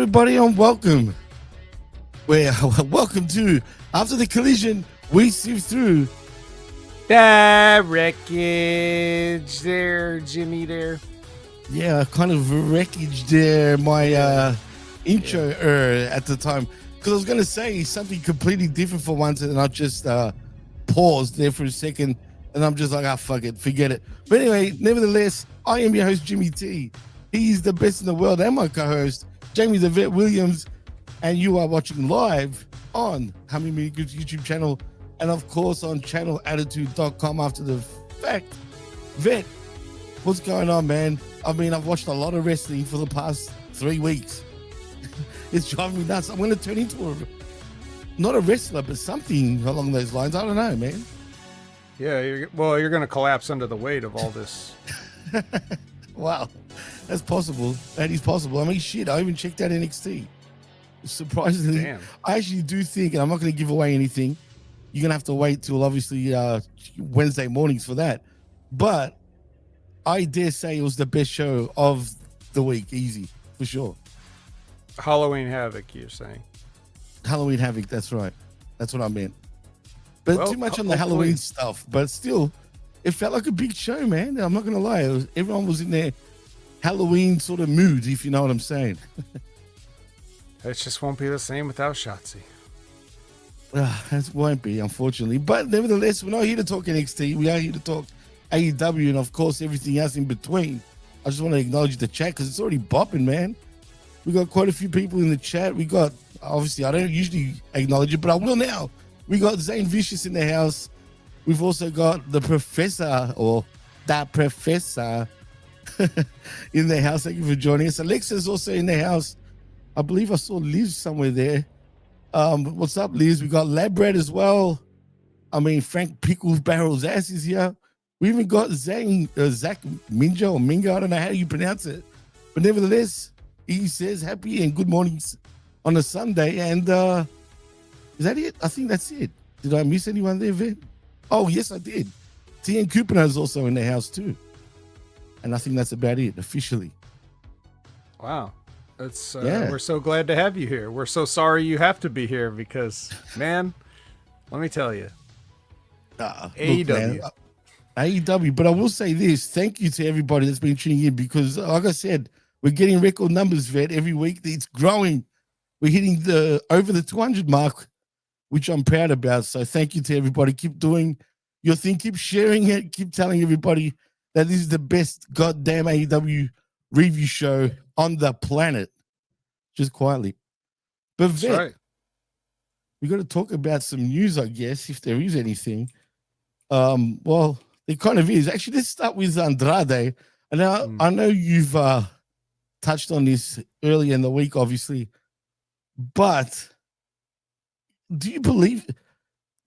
everybody, and welcome. Welcome to After the Collision, we sift through the wreckage there, Jimmy there. Yeah, kind of wreckage there, my intro at the time. Because I was going to say something completely different for once, and I just paused there for a second, and I'm just like, fuck it, forget it. But anyway, nevertheless, I am your host, Jimmy T. He's the best in the world, and my co-host, Jamie the Vet Williams, and you are watching live on Humming Media Group's YouTube channel, and of course on channelattitude.com after the fact. Vet, what's going on, man? I mean, I've watched a lot of wrestling for the past 3 weeks. It's driving me nuts. I'm going to turn into not a wrestler, but something along those lines. I don't know, man. Yeah, you're going to collapse under the weight of all this. Wow, that's possible. That is possible. I mean, shit, I even checked out NXT. Surprisingly, damn. I actually do think, and I'm not going to give away anything. You're going to have to wait till obviously Wednesday mornings for that. But I dare say it was the best show of the week, easy, for sure. Halloween Havoc, you're saying? Halloween Havoc, that's right. That's what I meant. But well, too much on the Halloween stuff. But still, it felt like a big show, man. I'm not going to lie. Everyone was in their Halloween sort of mood, if you know what I'm saying. It just won't be the same without Shotzi. That won't be, unfortunately. But nevertheless, we're not here to talk NXT. We are here to talk AEW and, of course, everything else in between. I just want to acknowledge the chat because it's already bopping, man. We got quite a few people in the chat. We got, obviously, I don't usually acknowledge it, but I will now. We got Zane Vicious in the house. We've also got the Professor, or that Professor, in the house. Thank you for joining us. Alexa's also in the house. I believe I saw Liz somewhere there. What's up, Liz? We got Labred as well. I mean, Frank Pickles Barrel's ass is here. We even got Zach Minjo or Mingo. I don't know how you pronounce it. But nevertheless, he says happy and good mornings on a Sunday. And is that it? I think that's it. Did I miss anyone there, Vin? Oh, yes, I did. TN Kupina is also in the house too. And I think that's about it, officially. Wow. It's We're so glad to have you here. We're so sorry you have to be here because, man, let me tell you. AEW. AEW. But I will say this. Thank you to everybody that's been tuning in because, like I said, we're getting record numbers, Vet, every week. It's growing. We're hitting over the 200 mark, which I'm proud about. So thank you to everybody. Keep doing your thing. Keep sharing it. Keep telling everybody that this is the best goddamn AEW review show on the planet. Just quietly. But Vet, right. we got to talk about some news, I guess, if there is anything. Well, it kind of is. Actually, let's start with Andrade. And I know you've touched on this earlier in the week, obviously. But do you believe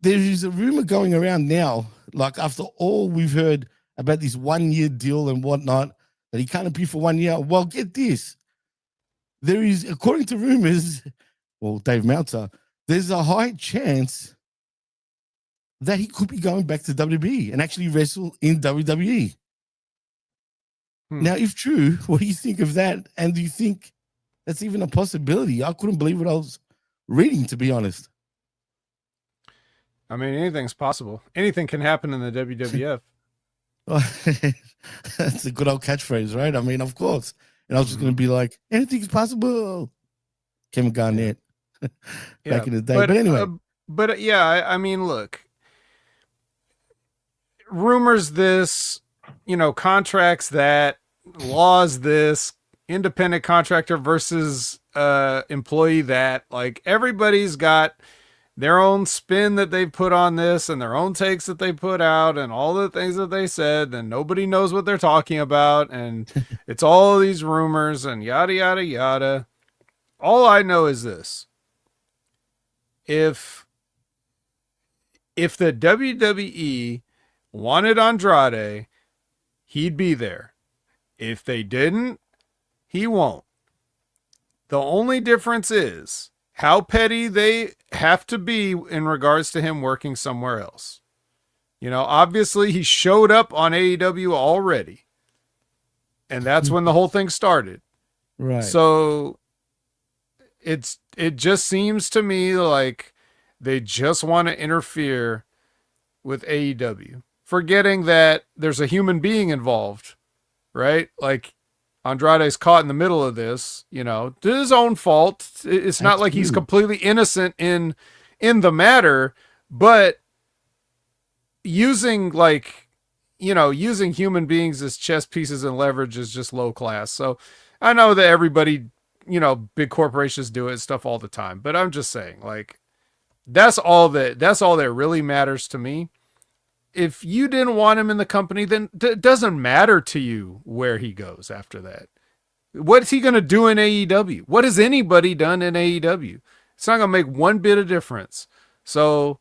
there is a rumor going around now, like after all we've heard about this 1 year deal and whatnot, that he can't appear for 1 year? Well, get this. There is, according to rumors, well, Dave Meltzer, there's a high chance that he could be going back to WWE and actually wrestle in WWE. Now, if true, what do you think of that? And do you think that's even a possibility? I couldn't believe what I was reading, to be honest. I mean, anything's possible. Anything can happen in the WWF. That's a good old catchphrase, right? I mean, of course. And I was just going to be like, anything's possible. Kevin Garnett back in the day. But anyway. I mean, look. Rumors this, contracts that, laws this, independent contractor versus employee that. Like, everybody's got their own spin that they put on this and their own takes that they put out and all the things that they said, and nobody knows what they're talking about, and it's all these rumors and yada yada yada. All I know is this: if the WWE wanted Andrade, he'd be there. If they didn't, he won't. The only difference is how petty they have to be in regards to him working somewhere else. Obviously he showed up on AEW already, and that's when the whole thing started. Right. So it just seems to me like they just want to interfere with AEW, forgetting that there's a human being involved, right? Like Andrade's caught in the middle of this, to his own fault. It's not like he's completely innocent in the matter, but using using human beings as chess pieces and leverage is just low class. So I know that everybody, big corporations do it stuff all the time, but I'm just saying, like, that's all that really matters to me. If you didn't want him in the company, then it doesn't matter to you where he goes after that. What's he going to do in AEW? What has anybody done in AEW? It's not going to make one bit of difference. So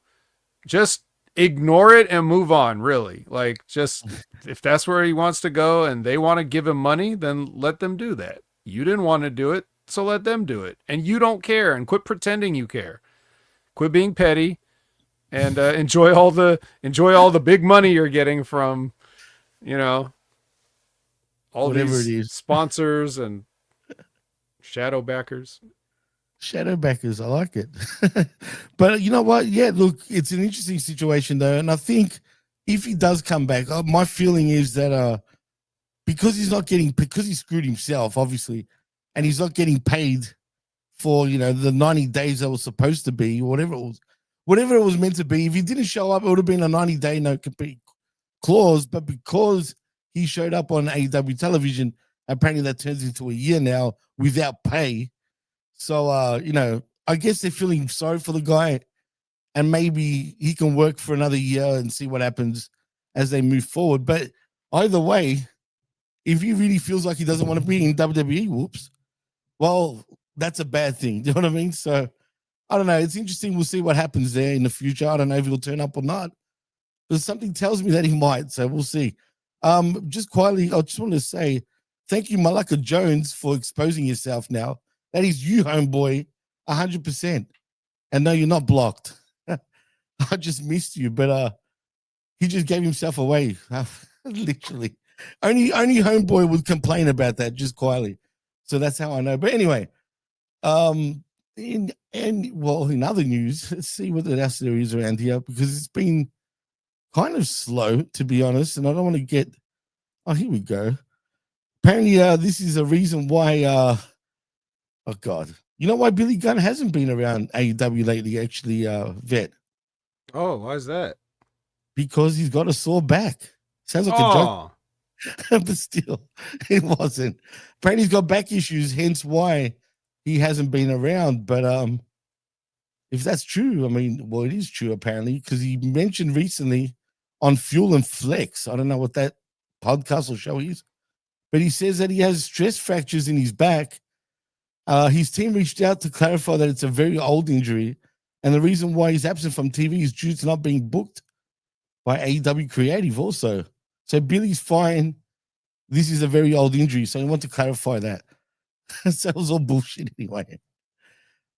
just ignore it and move on, really. Like, just if that's where he wants to go and they want to give him money, then let them do that. You didn't want to do it, so let them do it. And you don't care, and quit pretending you care. Quit being petty, and enjoy all the big money you're getting from, all whatever these it is, sponsors and shadow backers. Shadow backers, I like it. But you know what? Yeah, look, it's an interesting situation though, and I think if he does come back, my feeling is that because he screwed himself, obviously, and he's not getting paid for the 90 days that was supposed to be, whatever it was meant to be. If he didn't show up, it would have been a 90-day no compete clause. But because he showed up on AEW television, apparently that turns into a year now without pay. So I guess they're feeling sorry for the guy, and maybe he can work for another year and see what happens as they move forward. But either way, if he really feels like he doesn't want to be in WWE, whoops, well, that's a bad thing. Do you know what I mean? So I don't know. It's interesting. We'll see what happens there in the future. I don't know if he'll turn up or not, but something tells me that he might. So we'll see. Just quietly, I just want to say thank you, Malaka Jones, for exposing yourself now. That is you, homeboy, 100%. And no, you're not blocked. I just missed you, but he just gave himself away. Literally. Only homeboy would complain about that, just quietly. So that's how I know. But anyway, in other news, let's see what else there is around here, because it's been kind of slow, to be honest, and I don't want to get. Oh, here we go. Apparently, this is a reason why. Oh God, you know why Billy Gunn hasn't been around AEW lately? Actually, Vet. Oh, why is that? Because he's got a sore back. Sounds like a joke. But still, it wasn't. Apparently, he's got back issues, hence why he hasn't been around. But if that's true, I mean, well, it is true apparently, because he mentioned recently on Fuel and Flex. I don't know what that podcast or show is, but he says that he has stress fractures in his back. His team reached out to clarify that it's a very old injury, and the reason why he's absent from TV is due to not being booked by AEW Creative also. So Billy's fine. This is a very old injury, so I want to clarify that. So it was all bullshit anyway.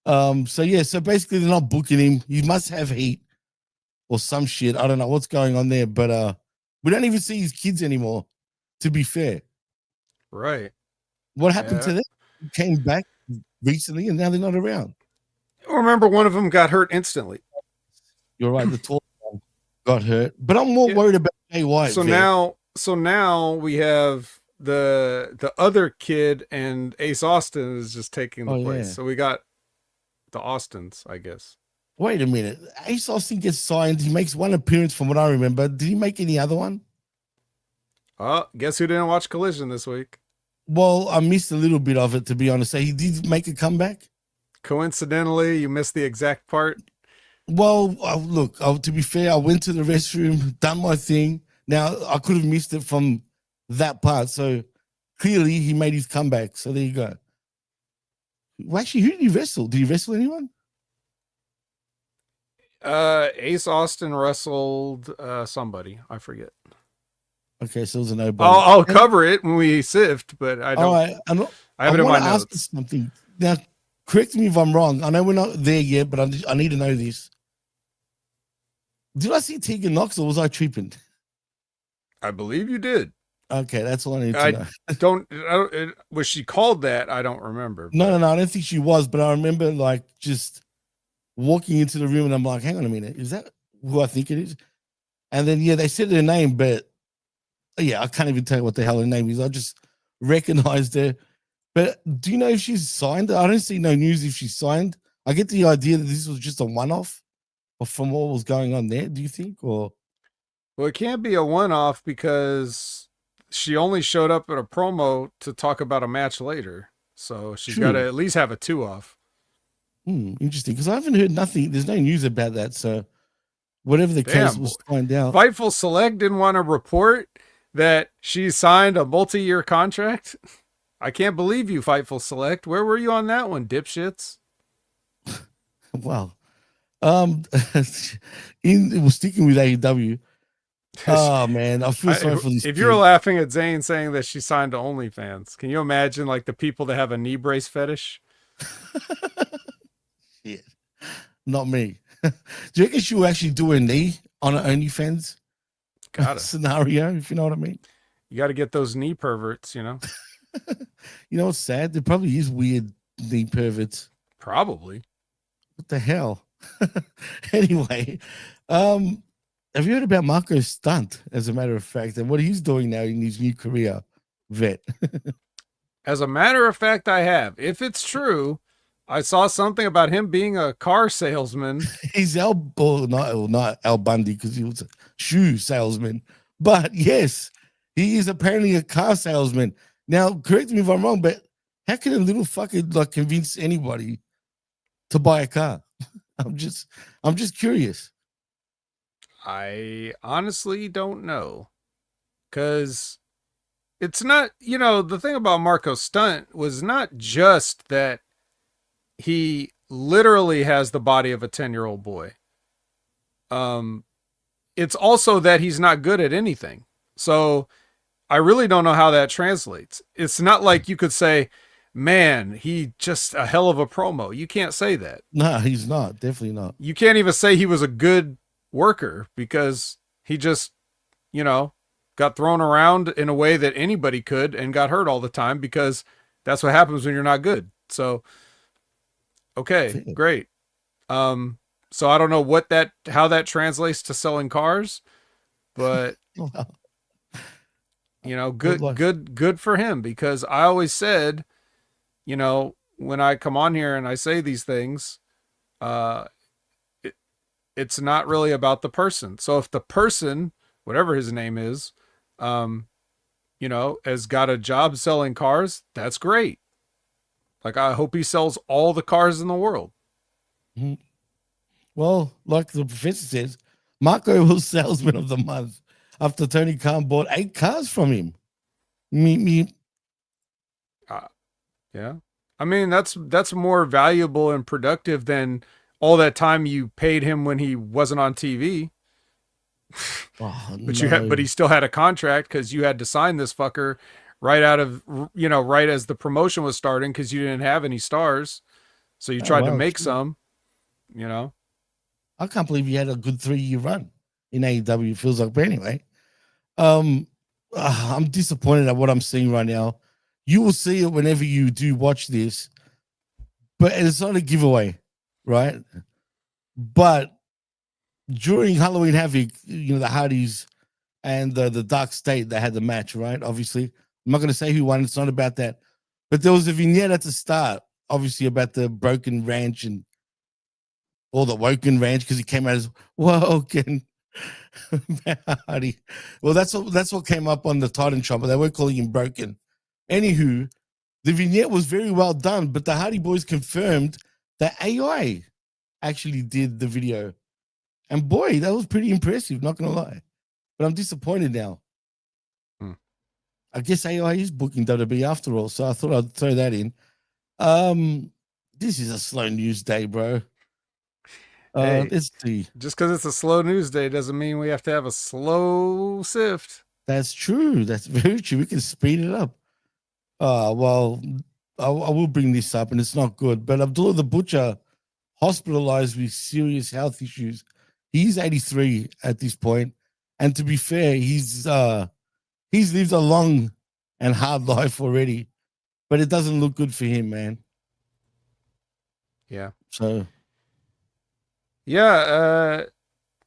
So basically they're not booking him. He must have heat or some shit. I don't know what's going on there, but we don't even see his kids anymore, to be fair. Right. What happened to them? He came back recently and now they're not around. I remember one of them got hurt instantly. You're right, the tall one got hurt. But I'm more worried about Jay White. So now we have the other kid, and Ace Austin is just taking the place. Yeah. So we got the Austins, I guess. Wait a minute. Ace Austin gets signed. He makes one appearance from what I remember. Did he make any other one? Guess who didn't watch Collision this week? Well, I missed a little bit of it, to be honest. So he did make a comeback? Coincidentally, you missed the exact part. Well, look, to be fair, I went to the restroom, done my thing. Now, I could have missed it from that part. So clearly, he made his comeback. So there you go. Well, actually, who did he wrestle? Did he wrestle anyone? Ace Austin wrestled somebody. I forget. Okay, so it was a no-brainer. I'll cover it when we sift, but I don't. All right, I have it in my notes. Ask something. Now, correct me if I'm wrong. I know we're not there yet, but I need to know this. Did I see Tegan Knox or was I tripping? I believe you did. Okay, that's all I need to know. Was she called that? I don't remember. No, I don't think she was, but I remember like just walking into the room and I'm like, hang on a minute, is that who I think it is? And then, yeah, they said her name, but yeah, I can't even tell you what the hell her name is. I just recognized her. But do you know if she's signed? I don't see no news if she's signed. I get the idea that this was just a one-off from what was going on there, do you think? Or well, it can't be a one-off because she only showed up at a promo to talk about a match later. So she's got to at least have a two-off. Interesting, because I haven't heard nothing. There's no news about that. So whatever the case, we'll find out. Fightful Select didn't want to report that she signed a multi-year contract. I can't believe you, Fightful Select. Where were you on that one, dipshits? Wow. Sticking with AEW. Oh man, I feel sorry for these. If you're laughing at Zayn saying that she signed to OnlyFans, can you imagine like the people that have a knee brace fetish? Yeah, not me. Do you reckon she will actually do a knee on an OnlyFans scenario? If you know what I mean. You got to get those knee perverts, you know. You know what's sad? There probably is weird knee perverts. Probably. What the hell? Anyway, have you heard about Marco's stunt, as a matter of fact, and what he's doing now in his new career, Vet? As a matter of fact, I have. If it's true, I saw something about him being a car salesman. He's not Al Bundy because he was a shoe salesman. But yes, he is apparently a car salesman. Now, correct me if I'm wrong, but how can a little fucker like convince anybody to buy a car? I'm just curious. I honestly don't know. Because it's not, you know, the thing about Marco's stunt was not just that he literally has the body of a 10-year-old boy. It's also that he's not good at anything. So I really don't know how that translates. It's not like you could say, man, he just a hell of a promo. You can't say that. No, he's not. Definitely not. You can't even say he was a good worker because he just, you know, got thrown around in a way that anybody could and got hurt all the time because that's what happens when you're not good. So, okay, great. So I don't know how that translates to selling cars, but you know, good for him, because I always said, you know, when I come on here and I say these things, it's not really about the person. So if the person, whatever his name is, you know, has got a job selling cars, that's great. Like, I hope he sells all the cars in the world. Mm-hmm. Well, like the professor says, Marco was salesman of the month after Tony Khan bought 8 cars from him. Yeah. I mean, that's more valuable and productive than all that time you paid him when he wasn't on TV. But he still had a contract because you had to sign this fucker right out of, you know, right as the promotion was starting, because you didn't have any stars. So you tried to make some, you know. I can't believe you had a good 3-year run in AEW, feels like. But anyway, I'm disappointed at what I'm seeing right now. You will see it whenever you do watch this, but it's not a giveaway, right? But during Halloween Havoc, you know, the Hardys and the Dark State, they had the match, right? Obviously, I'm not going to say who won. It's not about that. But there was a vignette at the start, obviously, about the broken ranch or the Woken ranch, because he came out as Woken. Well, that's what came up on the Titan shop, but they were calling him Broken. Anywho, the vignette was very well done, but the Hardy Boys confirmed that AI actually did the video. And boy, that was pretty impressive, not going to lie. But I'm disappointed now. I guess AI is booking WWE after all, so I thought I'd throw that in. This is a slow news day, bro. Hey, let's see. Just because it's a slow news day doesn't mean we have to have a slow sift. That's true. That's very true. We can speed it up. Well, I will bring this up, and it's not good. But Abdullah the Butcher, hospitalized with serious health issues. He's 83 at this point, and to be fair, he's he's lived a long and hard life already, but it doesn't look good for him, man. Yeah. So, yeah,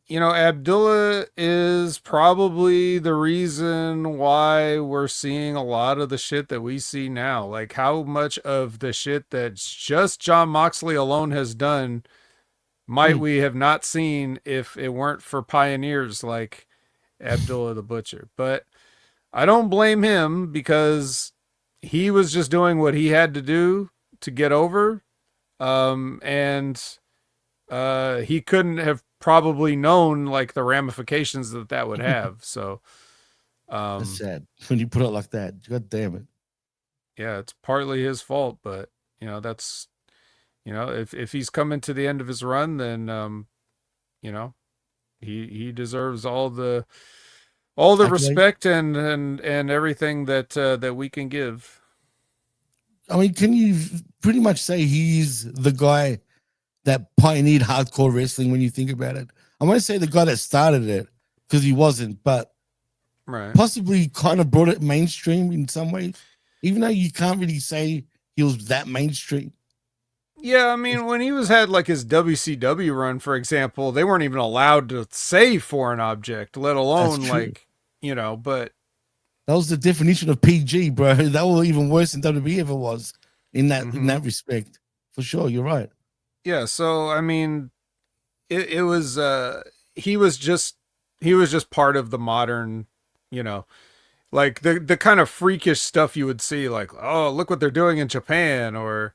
Abdullah is probably the reason why we're seeing a lot of the shit that we see now. Like how much of the shit that just Jon Moxley alone has done might we have not seen if it weren't for pioneers like Abdullah the Butcher. But I don't blame him because he was just doing what he had to do to get over. And he couldn't have probably known like the ramifications that would have. So that's sad when you put it like that. God damn it. Yeah, it's partly his fault, but that's if he's coming to the end of his run, then he deserves all the respect and everything that we can give. I mean, can you pretty much say he's the guy that pioneered hardcore wrestling when you think about it? I want to say the guy that started it because he wasn't, but possibly kind of brought it mainstream in some ways, even though you can't really say he was that mainstream. Yeah, I mean, when he had like his WCW run, for example, they weren't even allowed to say foreign object, let alone like, but that was the definition of PG, bro. That was even worse than WWE ever was in that respect. For sure, you're right. Yeah, so I mean, it was he was just part of the modern, like the kind of freakish stuff you would see, like, oh, look what they're doing in Japan, or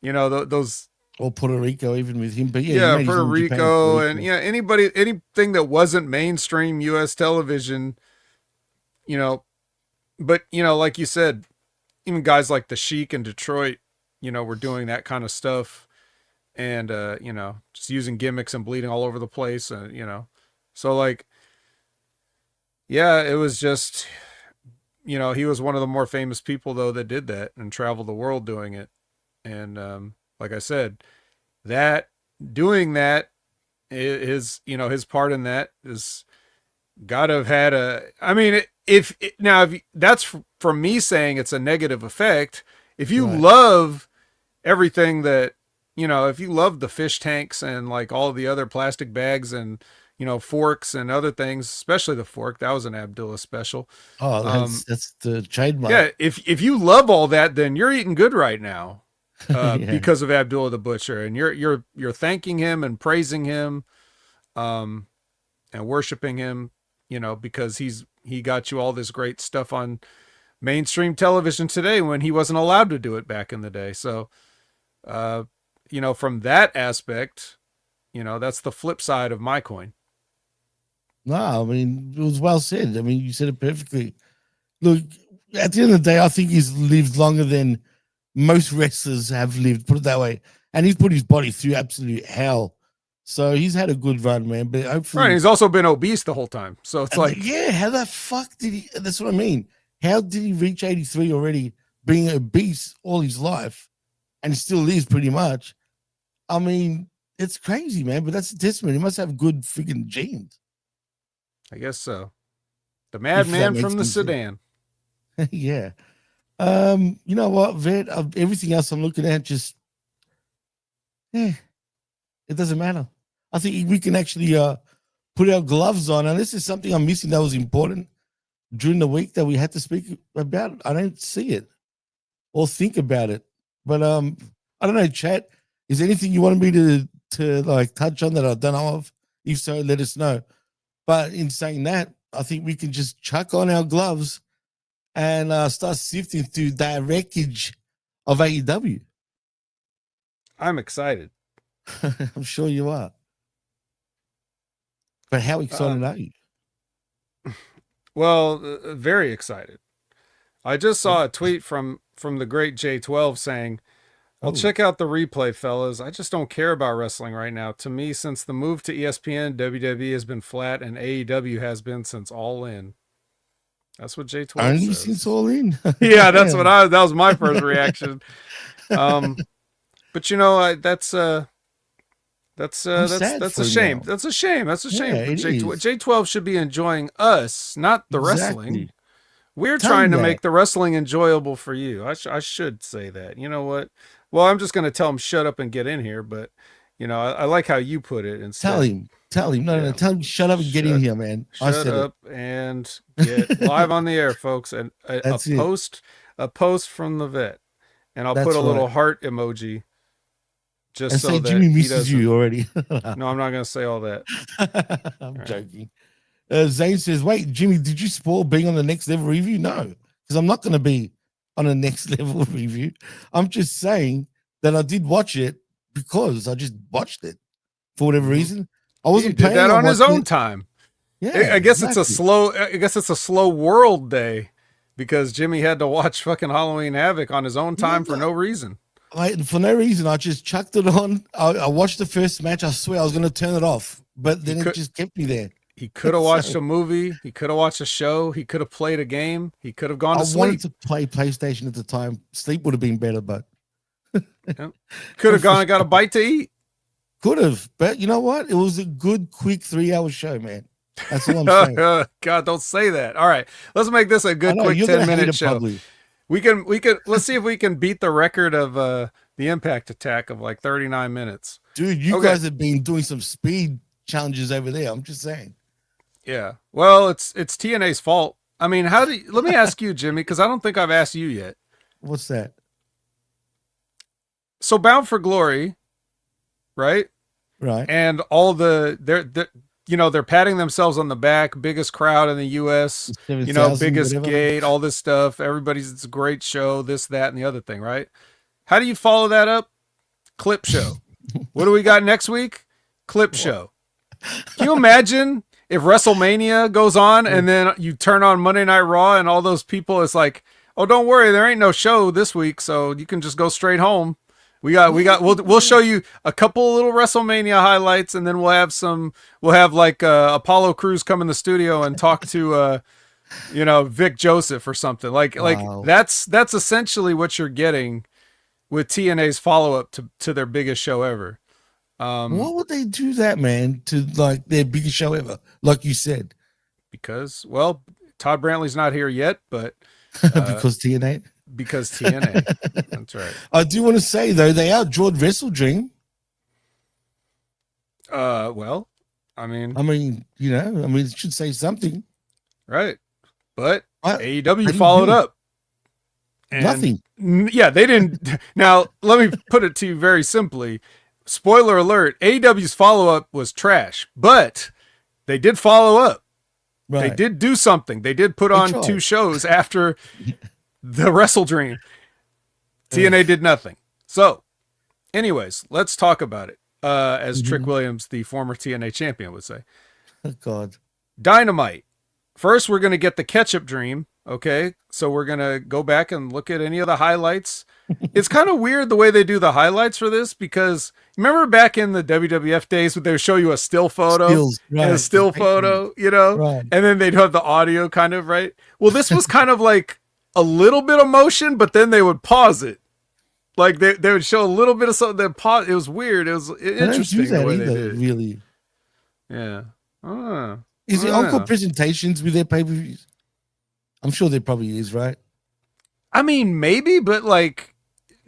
those, or Puerto Rico, even with him. But Puerto Rico, and anything that wasn't mainstream U.S. television, but like you said, even guys like the Sheik in Detroit, were doing that kind of stuff. And, just using gimmicks and bleeding all over the place. And, so like, yeah, it was just, he was one of the more famous people though, that did that and traveled the world doing it. And, like I said, doing that is, his part in that is gotta have had if that's from me saying it's a negative effect, if you love everything that, if you love the fish tanks and like all the other plastic bags and, forks and other things, especially the fork, that was an Abdullah special. Oh, that's the trademark. Yeah. If you love all that, then you're eating good right now, because of Abdullah the Butcher, and you're thanking him and praising him, and worshiping him, because he got you all this great stuff on mainstream television today when he wasn't allowed to do it back in the day. So, from that aspect, that's the flip side of my coin. No, I mean, it was well said. I mean, you said it perfectly. Look, at the end of the day, I think he's lived longer than most wrestlers have lived, put it that way. And he's put his body through absolute hell. So he's had a good run, man. But hopefully. Right. He's also been obese the whole time. So it's like, yeah, how the fuck did he? That's what I mean. How did he reach 83 already, being obese all his life, and still is pretty much? I mean, it's crazy, man, but that's a testament. He must have good freaking genes. I guess so. The madman from the Sudan. Yeah. You know what, Vet? Everything else I'm looking at just, it doesn't matter. I think we can actually put our gloves on. And this is something I'm missing that was important during the week that we had to speak about. I don't see it or think about it. But I don't know, chat. Is there anything you wanted me to like touch on that I don't know of? If so, let us know. But in saying that, I think we can just chuck on our gloves and start sifting through that wreckage of AEW. I'm excited. I'm sure you are. But how excited are you? Well, very excited. I just saw a tweet from the great J12 saying, "Well, check out the replay, fellas. I just don't care about wrestling right now. To me, since the move to ESPN, WWE has been flat, and AEW has been since All In." That's what J12 Only says. since All In. Yeah, that's what that was my first reaction. But that's a shame. That's a shame. That's a shame. Yeah, J12 should be enjoying us, not the wrestling. We're Tell trying him to that. make the wrestling enjoyable for you. I should say that. You know what? Well, I'm just going to tell him shut up and get in here, but I like how you put it instead. Tell him. No, tell him shut up and get in here, man. I said Shut up and get live on the air, folks. And a post from the vet. And I'll put a little heart emoji just and so say that Jimmy misses you already. No, I'm not going to say all that. I'm joking. Zane says, wait, Jimmy, did you spoil being on the next level review? No, because I'm not going to be on a next level review. I'm just saying that I did watch it because I just watched it for whatever reason. I wasn't did that on his own time. Yeah, I guess it's a slow world day because Jimmy had to watch fucking Halloween Havoc on his own time for no reason. For no reason, I just chucked it on. I watched the first match. I swear I was going to turn it off, but then it just kept me there. He could have watched a movie. He could have watched a show. He could have played a game. He could have gone to sleep. I wanted to play PlayStation at the time. Sleep would have been better, but could have gone and got a bite to eat. Could have, but you know what? It was a good, quick 3-hour show, man. That's all I'm saying. God, don't say that. All right, let's make this a good, quick 10-minute show. Probably. We can. Let's see if we can beat the record of the Impact Attack of like 39 minutes. Dude, you guys have been doing some speed challenges over there. I'm just saying. Yeah. Well, it's TNA's fault. I mean, let me ask you, Jimmy, because I don't think I've asked you yet. What's that? So Bound for Glory, right? Right. And all they're patting themselves on the back, biggest crowd in the US, biggest gate, all this stuff. It's a great show, this, that, and the other thing, right? How do you follow that up? Clip show. What do we got next week? Clip show. Can you imagine if WrestleMania goes on and then you turn on Monday Night Raw and all those people, it's like, oh, don't worry, there ain't no show this week, so you can just go straight home. We'll show you a couple little WrestleMania highlights, and then we'll have like Apollo Crews come in the studio and talk to Vic Joseph or something. Like that's essentially what you're getting with TNA's follow-up to their biggest show ever. What would they do that, man, to like their biggest show ever, like you said? Because, well, Todd Brantley's not here yet, but because TNA. Because TNA. That's right. I do want to say though, they outdrawed WrestleDream. Well, I mean, it should say something, right? But AEW followed up. And nothing. Yeah, they didn't. Now, let me put it to you very simply. Spoiler alert, AEW's follow-up was trash, but they did follow up. Right. They did do something. They did put on 2 shows after the WrestleDream. TNA did nothing. So, anyways, let's talk about it. As Trick Williams, the former TNA champion, would say. Oh, God. Dynamite. First, we're going to get the catch-up dream. Okay, so we're going to go back and look at any of the highlights. It's kind of weird the way they do the highlights for this, because remember back in the WWF days when they would show you a still photo and a still photo, and then they'd have the audio kind of, right? Well, this was kind of like a little bit of motion, but then they would pause it. Like they would show a little bit of something, then pause. It was weird. It was interesting the way they did it. Really. Yeah. Is it Encore presentations with their pay-per-views? I'm sure there probably is, right? I mean, maybe, but like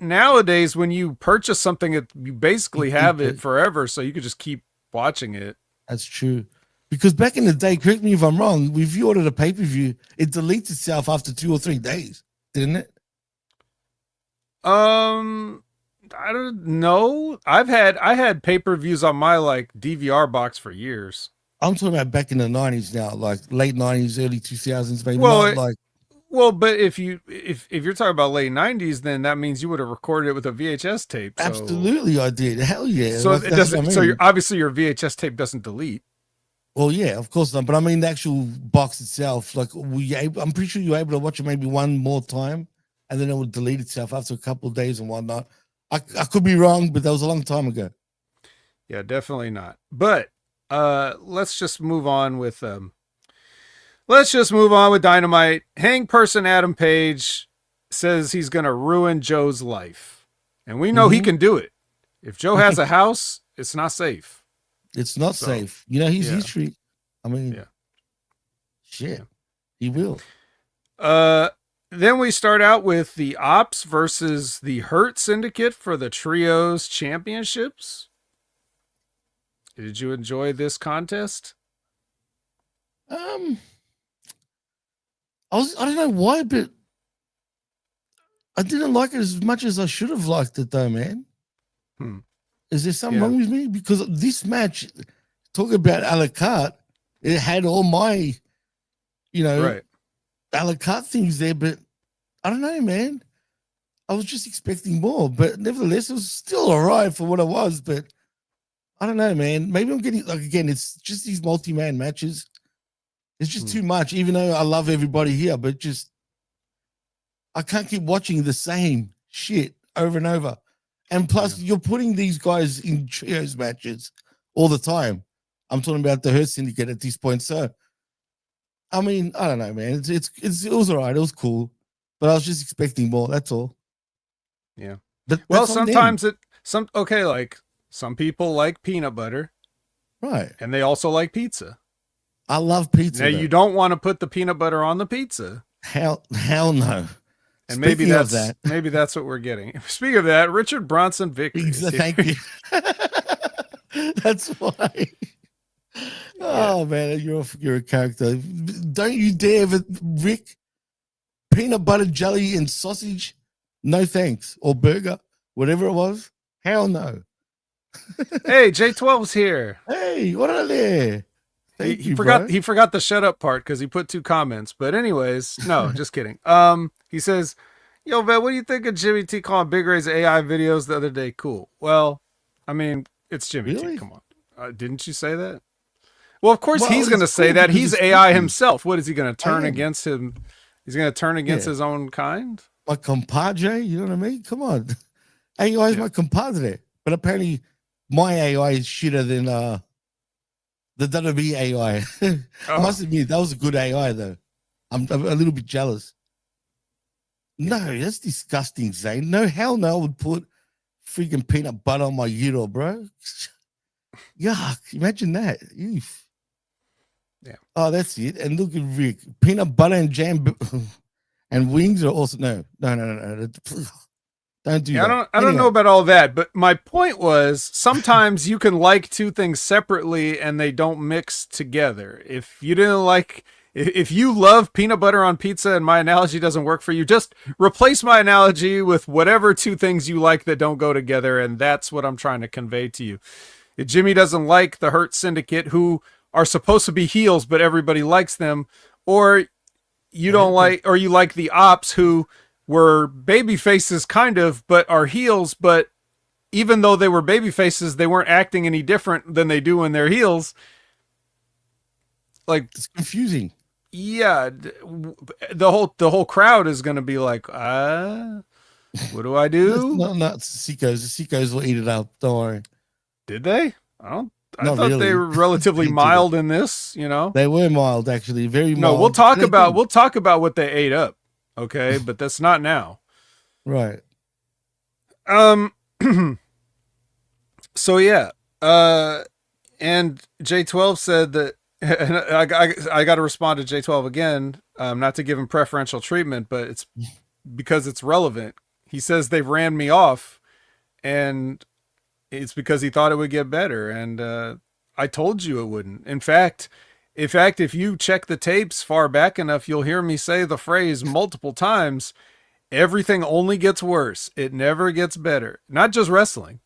nowadays when you purchase something, you basically have it forever, so you could just keep watching it. That's true. Because back in the day, correct me if I'm wrong, if you ordered a pay-per-view, it deletes itself after 2 or 3 days, didn't it? I don't know. I had pay-per-views on my like DVR box for years. I'm talking about back in the 90s now, like late 90s, early 2000s, maybe. Well, but if you're talking about late 90s, then that means you would have recorded it with a VHS tape. So. Absolutely, I did. Hell yeah. So it doesn't. So obviously your VHS tape doesn't delete. Well, yeah, of course not. But I mean the actual box itself. Like I'm pretty sure you're able to watch it maybe one more time, and then it would delete itself after a couple of days and whatnot. I could be wrong, but that was a long time ago. Yeah, definitely not. But let's just move on with Dynamite. Hang person Adam Page says he's going to ruin Joe's life. And we know he can do it. If Joe has a house, it's not safe. It's not safe. He's history. I mean, shit, he will. Then we start out with the Opps versus the Hurt Syndicate for the Trios Championships. Did you enjoy this contest? I don't know why, but I didn't like it as much as I should have liked it, though, man. Is there something wrong with me? Because this match, talk about a la carte, it had all my, a la carte things there, but I don't know, man. I was just expecting more, but nevertheless, it was still all right for what it was, but I don't know, man. Maybe I'm getting, again, it's just these multi-man matches. It's just too much, even though I love everybody here, but just, I can't keep watching the same shit over and over. And plus, you're putting these guys in trios matches all the time. I'm talking about the Hurt Syndicate at this point. So, I mean, I don't know, man. It was all right. It was cool, but I was just expecting more. That's all. Yeah. Well, sometimes some people like peanut butter, right? And they also like pizza. I love pizza. Now you don't want to put the peanut butter on the pizza. Hell no. And maybe that's what we're getting. Speaking of that, Richard Bronson victory. Thank you. That's why. Oh man, you're a character. Don't you dare, Rick. Peanut butter jelly and sausage. No thanks. Or burger, whatever it was. Hell no. Hey, J12's here. Hey, what are they? He forgot the shut up part because he put 2 comments. But anyways, no, just kidding. He says, "Yo, Vet, what do you think of Jimmy T calling Big Ray's AI videos the other day cool?" Well, I mean, it's Jimmy T. Come on, didn't you say that? Well, of course he's going to say that. He's AI himself. What is he going to turn against him? He's going to turn against his own kind. My compadre, you know what I mean? Come on, AI is my compadre, but apparently my AI is shitter than the WWE AI. I must admit, that was a good AI, though. I'm a little bit jealous. No, that's disgusting, Zane. No, hell no, I would put freaking peanut butter on my gyro, bro. Yuck. Imagine that. Eef. Yeah. Oh, that's it. And look at Rick. Peanut butter and jam and wings are also, no. Don't do that. I don't know about all that, but my point was sometimes you can like 2 things separately and they don't mix together. If you love peanut butter on pizza and my analogy doesn't work for you, just replace my analogy with whatever 2 things you like that don't go together. And that's what I'm trying to convey to you. If Jimmy doesn't like the Hurt Syndicate, who are supposed to be heels, but everybody likes them, or you don't like, or you like the Opps, who were baby faces kind of, but are heels, but even though they were baby faces, they weren't acting any different than they do when they're heels. Like, it's confusing. Yeah. The whole crowd is going to be like, what do I do? Not Seekos. The Seekos will eat it up. Don't worry. Did they? I thought really. They were relatively mild in this, They were mild, actually. Very mild. No, we'll talk about what they ate up. Okay, but that's not now. Right. So yeah. And J12 said that, and I got to respond to J12 again, not to give him preferential treatment, but it's because it's relevant. He says they ran me off, and it's because he thought it would get better. And I told you it wouldn't. In fact, if you check the tapes far back enough, you'll hear me say the phrase multiple times. Everything only gets worse. It never gets better. Not just wrestling.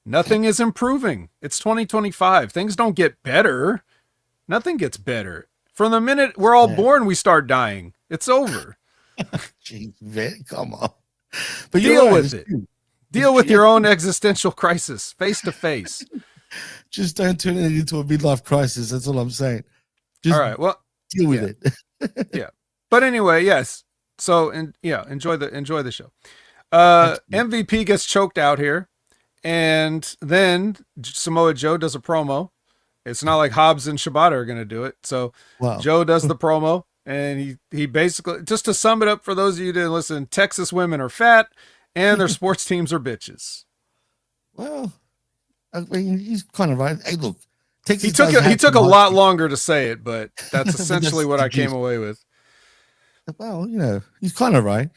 Nothing is improving. It's 2025. Things don't get better. Nothing gets better. From the minute we're all born, we start dying. It's over. Jeez, man, come on. But deal with it. Deal with your own existential crisis face to face. Just don't turn it into a midlife crisis. That's all I'm saying. Just all right. Well, deal with it. Yeah. But anyway, yes. So, enjoy the show. MVP gets choked out here, and then Samoa Joe does a promo. It's not like Hobbs and Shibata are going to do it. So Joe does the promo, and he basically, just to sum it up for those of you who didn't listen, Texas women are fat and their sports teams are bitches. Well, I mean, he's kind of right. Hey, look, Texas he took a lot longer to say it, but that's essentially what I came away with. Well, you know, he's kind of right.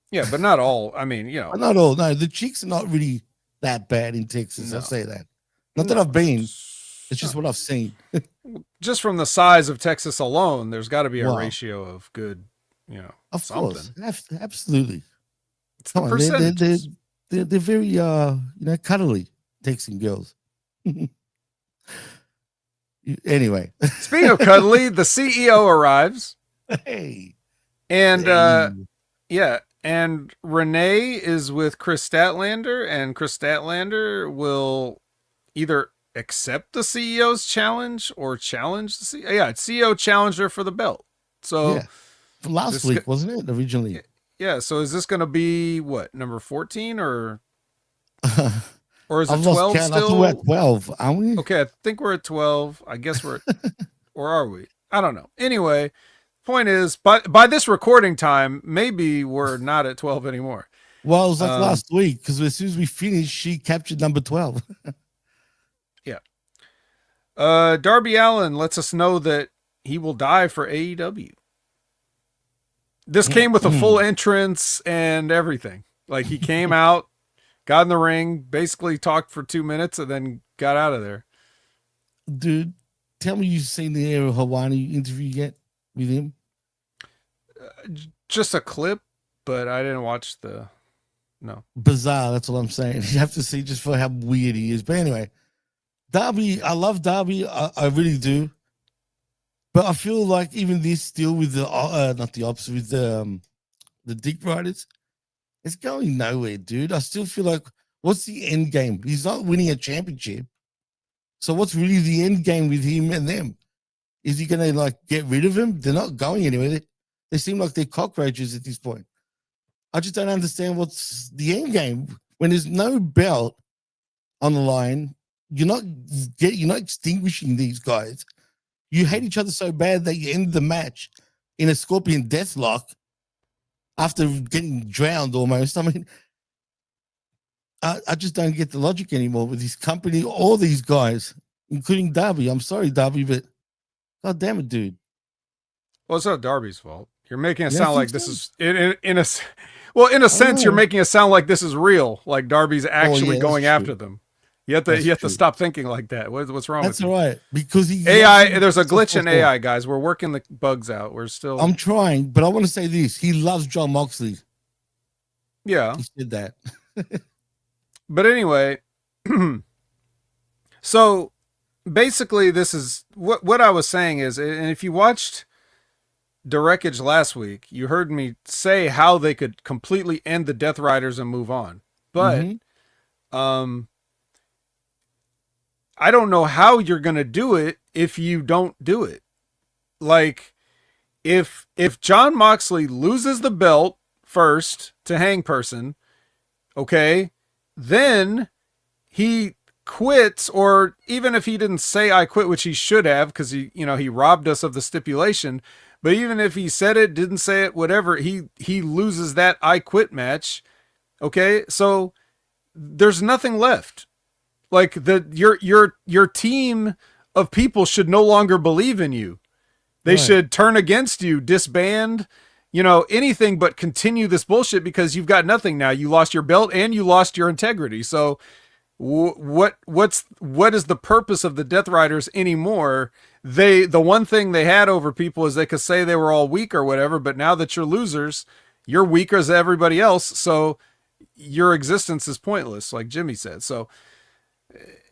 Yeah, but not all. I mean, you know, But not all. No, the chicks are not really that bad in Texas. no, I'll say that. Not that no, I've been. It's just what I've seen. just from the size of Texas alone, there's got to be a Wow. ratio of good, you know, Of something. course. Absolutely. It's Come the on, percentages. they're very you know, cuddly Texan girls. Anyway. Speaking of cuddly, the CEO arrives. Hey. And Hey. yeah, and Renee is with Chris Statlander, and Chris Statlander will either accept the CEO's challenge or challenge the CEO. Yeah, CEO challenged her for the belt. So Yeah. From last week, wasn't it? Originally. Yeah, so is this going to be what, number 14 or is I've it lost 12 count. I thought still? we're at 12, aren't we? Okay, I think we're at 12. I guess we're at, or are we? I don't know. Anyway, point is, by this recording time, maybe we're not at 12 anymore. Well, it was like last week because as soon as we finished, she captured number 12. Yeah. Darby Allin lets us know that he will die for AEW. This came with a full entrance and everything. Like, he came out, got in the ring, basically talked for 2 minutes, and then got out of there. Dude, tell me you've seen the Air Hawani interview yet with him? Just a clip, but I didn't watch the. No. Bizarre, that's what I'm saying. You have to see just for how weird he is. But anyway, Darby, I love Darby. I really do. But I feel like even this still with the not the Opps, with the Dick Riders, it's going nowhere, dude. I still feel like what's the end game? He's not winning a championship. So what's really the end game with him and them? Is he gonna like get rid of him? They're not going anywhere. They seem like they're cockroaches at this point. I just don't understand what's the end game when there's no belt on the line. You're not extinguishing these guys. You hate each other so bad that you end the match in a scorpion deathlock after getting drowned almost. I mean, I just don't get the logic anymore with this company, all these guys, including Darby. I'm sorry, Darby, but God damn it, dude. Well, it's not Darby's fault. You're making it sound like this is in a sense, you're making it sound like this is real. Like Darby's actually going after them. You have to stop thinking like that. What's wrong with you? That's all right. Because AI, there's a glitch in AI, guys. We're working the bugs out. We're still. I'm trying, but I want to say this. He loves John Moxley. Yeah. He said that. But anyway, so basically this is what I was saying is, and if you watched the Wreckage last week, you heard me say how they could completely end the Death Riders and move on. But I don't know how you're going to do it if you don't do it. Like, if John Moxley loses the belt first to Hang Person, okay, then he quits, or even if he didn't say I quit, which he should have, because he robbed us of the stipulation, but even if he said it, didn't say it, whatever, he loses that I quit match. Okay, so there's nothing left. Like your team of people should no longer believe in you. They should turn against you, disband, anything but continue this bullshit, because you've got nothing now. You lost your belt and you lost your integrity. So what is the purpose of the Death Riders anymore? The one thing they had over people is they could say they were all weak or whatever, but now that you're losers, you're weaker as everybody else. So your existence is pointless, like Jimmy said. So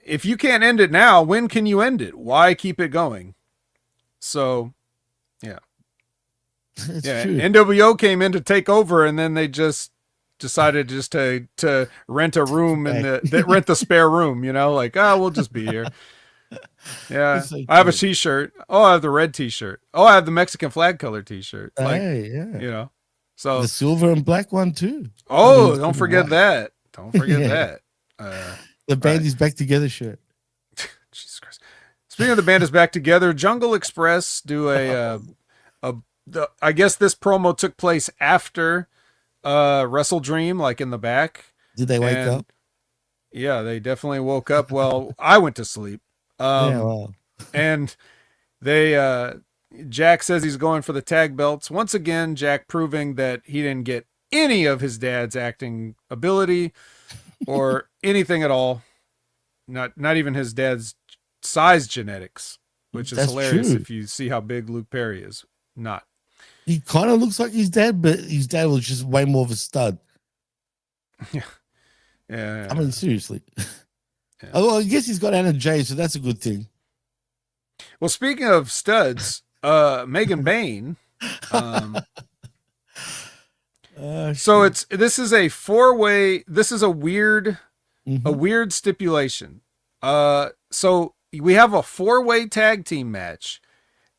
if you can't end it now, when can you end it? Why keep it going? So, yeah. True. NWO came in to take over, and then they just decided to rent a room rent the spare room, like, we'll just be here. Yeah. I have a t-shirt. Oh, I have the red t-shirt. Oh, I have the Mexican flag color t-shirt. Like, yeah. So the silver and black one too. Oh, don't forget that. Don't forget that. The band is back together shirt. Jesus Christ. Speaking of the band is back together, Jungle Express do I guess this promo took place after WrestleDream, like in the back. Did they wake up? Yeah, they definitely woke up. Well, I went to sleep. And they Jack says he's going for the tag belts. Once again, Jack proving that he didn't get any of his dad's acting ability or anything at all. Not even his dad's size genetics, which is hilarious if you see how big Luke Perry is. Not. He kind of looks like his dad, but his dad was just way more of a stud. Yeah. I mean, seriously. Yeah. Well, I guess he's got Anna Jay, so that's a good thing. Well, speaking of studs, Megan Bain. So this is a 4-way. This is a weird stipulation. So we have a 4-way tag team match,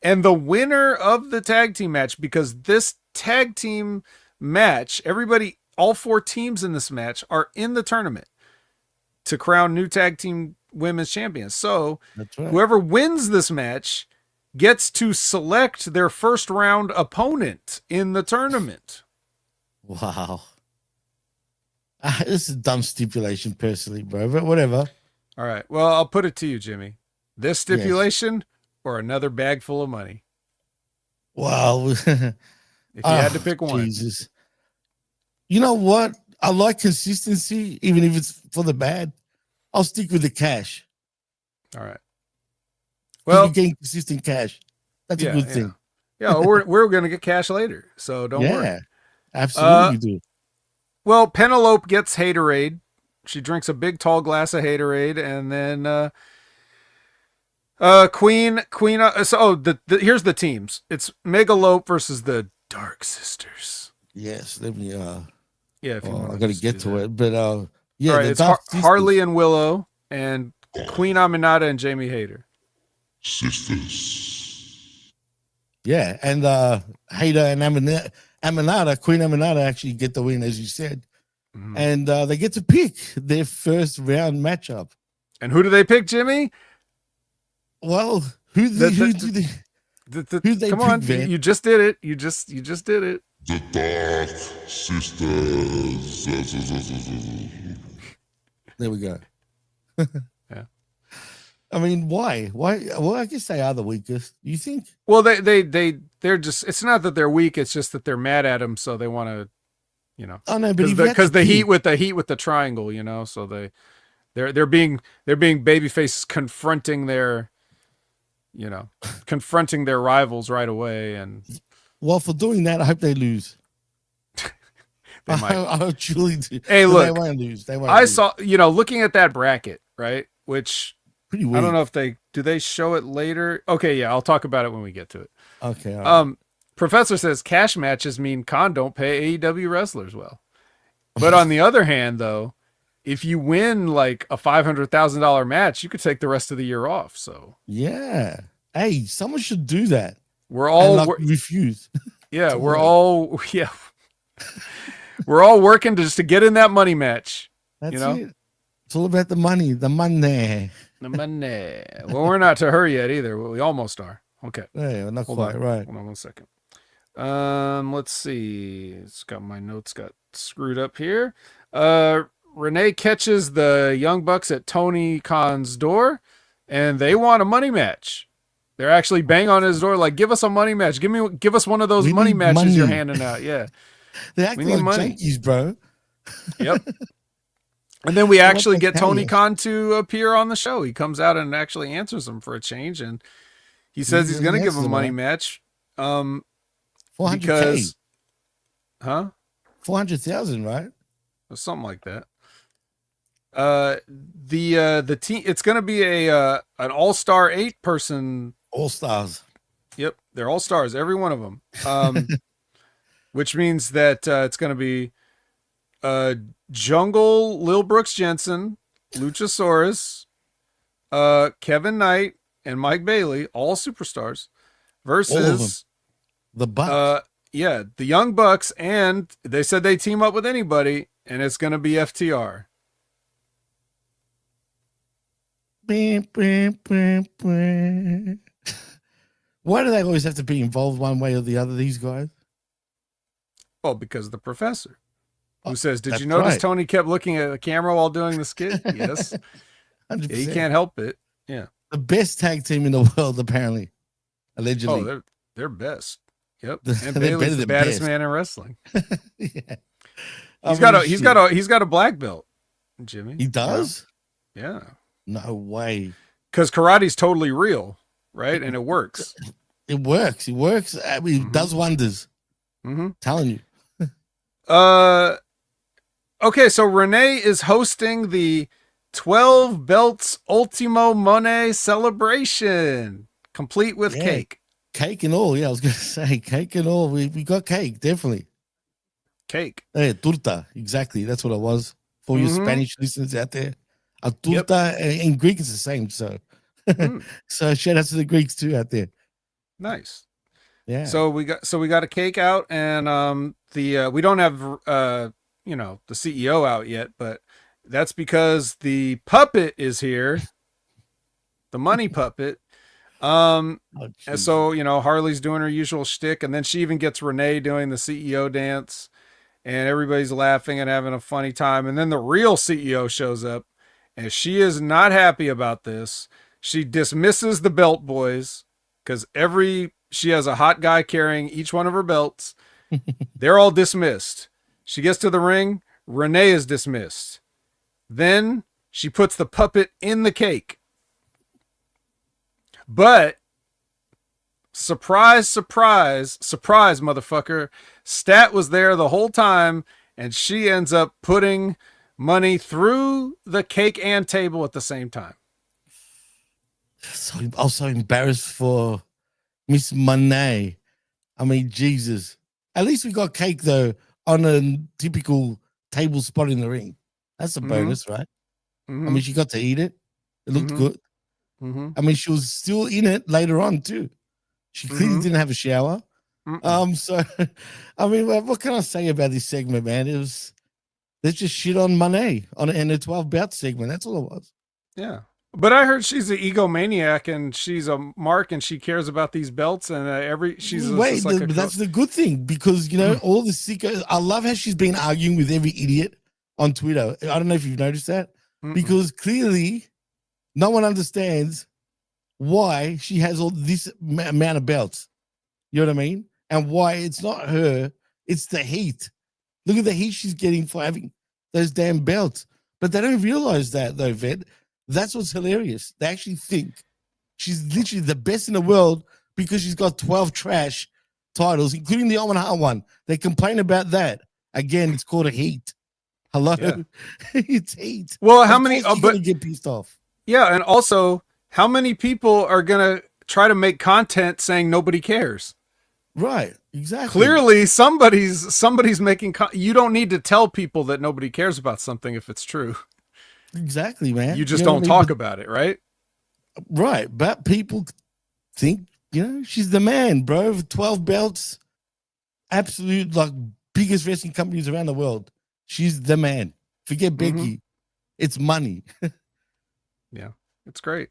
and the winner of the tag team match, because this tag team match, all 4 teams in this match are in the tournament to crown new tag team women's champions. So whoever wins this match gets to select their first round opponent in the tournament. Wow. This is a dumb stipulation personally, bro, but whatever. All right. Well, I'll put it to you, Jimmy. This stipulation or another bag full of money? Wow. If you had to pick one. Jesus. You know what? I like consistency, even if it's for the bad. I'll stick with the cash. All right. Well, you're getting consistent cash. That's a good thing. Yeah, we're going to get cash later, so don't worry. Yeah, absolutely do. Well, Penelope gets Haterade. She drinks a big tall glass of Haterade, and then Queen. Here's the teams. It's Megalope versus the Dark Sisters. Yes, let me. If you want, I got to get to it, but yeah, all right, it's Harley and Willow, and Queen Aminata and Jamie Hayter. Sisters. Yeah, and Hayter and Aminata, Queen Aminata actually get the win, as you said. Mm-hmm. And they get to pick their first round matchup. And who do they pick, Jimmy? Well, who they come on, man? You just did it. You just did it. The Dark Sisters. There we go. Yeah. I mean, why? Well, I guess they are the weakest. You think? Well, they're just. It's not that they're weak. It's just that they're mad at him, so they want to, Oh no, but because the heat with the triangle, so they're being baby faces confronting their, confronting their rivals right away. And well, for doing that, I hope they lose. They might. I truly do. Hey, look, they won't lose. Saw, looking at that bracket, right? Which pretty weird. I don't know if they show it later. Okay, yeah, I'll talk about it when we get to it. Okay. All right. Professor says cash matches mean Khan don't pay AEW wrestlers well. But on the other hand, though, if you win like a $500,000 match, you could take the rest of the year off. So yeah, hey, someone should do that. We're all refuse. Yeah, we're all working just to get in that money match. That's it. It's all about the money. The money. Well, we're not to her yet either. We almost are. Okay. Yeah, not quite right. Hold on 1 second. Let's see. My notes got screwed up here. Renee catches the Young Bucks at Tony Khan's door, and they want a money match. They're actually banging on his door, like, give us a money match. Give us one of those money matches you're handing out. Yeah. They act like junkies, bro. Yep. And then we actually get Tony Khan to appear on the show. He comes out and actually answers them for a change, and he says he's going to give him a money match. 400K. Because, huh? 400,000, right? Or something like that. The team, it's going to be an all-star 8-person. All-stars. Yep, they're all-stars, every one of them. Which means that it's going to be Jungle, Lil Brooks Jensen, Luchasaurus, Kevin Knight, and Mike Bailey, all superstars, versus the Bucks. The Young Bucks, and they said they team up with anybody, and it's going to be FTR. Why do they always have to be involved one way or the other, these guys? Well, because of the professor, who says, did you notice Tony kept looking at the camera while doing the skit? Yes. Yeah, he can't help it. Yeah. The best tag team in the world, apparently. Allegedly. Oh, They're best. Yep. They're And better Bailey's the than baddest best. man in wrestling. Yeah. He's got a black belt, Jimmy. He does? Yeah. No way. Because karate's totally real, right? And it works. It works. It works. I mean, it does wonders. Telling you. Okay, so Renee is hosting the 12 belts Ultimo Moné celebration, complete with cake. Cake and all. Yeah, I was going to say cake and all. We got cake, definitely. Cake. Hey, turta. Exactly. That's what it was. For your Spanish listeners out there. A turta in Greek is the same. So, so shout out to the Greeks too out there. Nice. Yeah. So we got a cake out, and we don't have the CEO out yet, but that's because the puppet is here, the money puppet. And so Harley's doing her usual shtick, and then she even gets Renee doing the CEO dance, and everybody's laughing and having a funny time. And then the real CEO shows up, and she is not happy about this. She dismisses the belt boys because she has a hot guy carrying each one of her belts. They're all dismissed. She gets to the ring. Renee is dismissed. Then she puts the puppet in the cake. But surprise, surprise, surprise, motherfucker. Stat was there the whole time, and she ends up putting money through the cake and table at the same time. So I'm also embarrassed for Miss Moné. I mean, Jesus. At least we got cake, though, on a typical table spot in the ring. That's a bonus, right? I mean, she got to eat it. It looked good. I mean, she was still in it later on, too. She clearly didn't have a shower. So, I mean, what can I say about this segment, man? Let's just shit on Moné in a 12 bout segment. That's all it was. Yeah. But I heard she's an egomaniac and she's a mark and she cares about these belts and that's the good thing because all the sickos. I love how she's been arguing with every idiot on Twitter. I don't know if you've noticed that because clearly no one understands why she has all this amount of belts. You know what I mean? And why it's not her, it's the heat. Look at the heat she's getting for having those damn belts. But they don't realize that though, Vet. That's what's hilarious. They actually think she's literally the best in the world because she's got 12 trash titles, including the Owen Hart one. They complain about that. Again, it's called a heat. Hello? Yeah. It's heat. Well, how many are going to get pissed off? Yeah, and also, how many people are going to try to make content saying nobody cares? Right, exactly. Clearly, somebody's making you don't need to tell people that nobody cares about something if it's true. Exactly, man. You just don't talk about it, right? Right. But people think, she's the man, bro. 12 belts, absolute, biggest wrestling companies around the world. She's the man. Forget Becky. It's money. Yeah, it's great.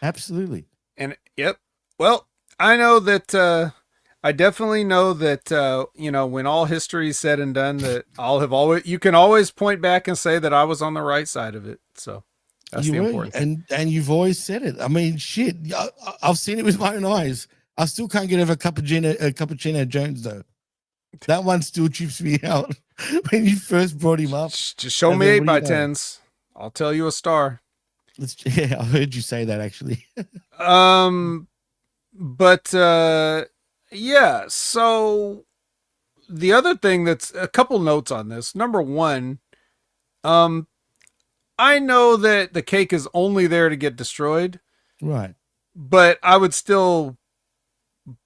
Absolutely. And, yep. Well, I know that, I definitely know that, when all history is said and done, that you can always point back and say that I was on the right side of it. So that's the important thing. And you've always said it. I mean, shit, I've seen it with my own eyes. I still can't get over Cappuccino Jones, though. That one still trips me out when you first brought him up. Just show me 8x10s. I'll tell you a star. I heard you say that, actually. Yeah, so the other thing that's a couple notes on this. Number one, I know that the cake is only there to get destroyed. Right. But I would still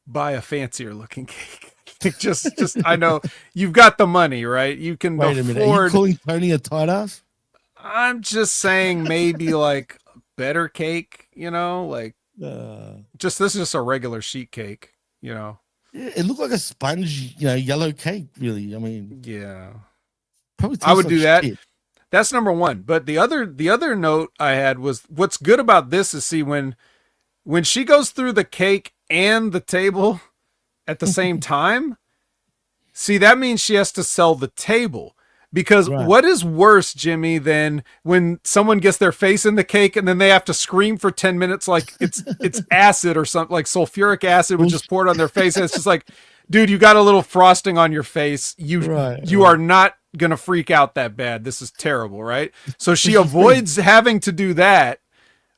buy a fancier looking cake. just I know you've got the money, right? You can Wait a minute. Are you calling Tony a tight ass? I'm just saying maybe like better cake, this is just a regular sheet cake. Yeah, it looked like a sponge, yellow cake, really. I mean, yeah, probably I would do that. Shit. That's number one. But the other note I had was what's good about this is see when she goes through the cake and the table at the same time, see, that means she has to sell the table. Because Right. what is worse, Jimmy, than when someone gets their face in the cake and then they have to scream for 10 minutes like it's acid or something, like sulfuric acid was just poured on their face. And it's just like, dude, you got a little frosting on your face. You are not going to freak out that bad. This is terrible, right? So she avoids having to do that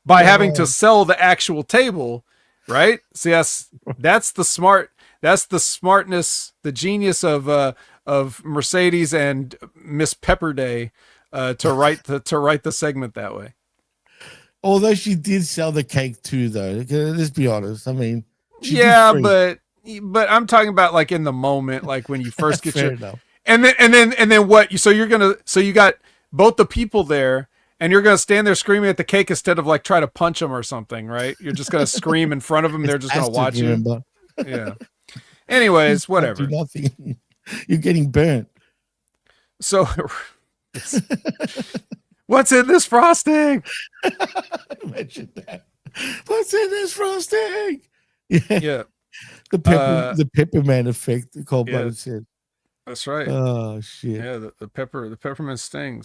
by having to sell the actual table, right? See, that's the smartness, the genius of Mercedes and Miss Pepperday to write the segment that way. Although she did sell the cake too, though. Let's be honest. I mean, yeah, but I'm talking about like in the moment, like when you first get your enough. and then what? So you got both the people there, and you're gonna stand there screaming at the cake instead of like try to punch them or something, right? You're just gonna scream in front of them. They're just gonna watch you. Remember. Yeah. Anyways, whatever. Do nothing. You're getting burnt. So, what's in this frosting? Imagine that. What's in this frosting? Yeah. The peppermint effect, the Cole brother said. That's right. Oh shit. Yeah, the peppermint stings.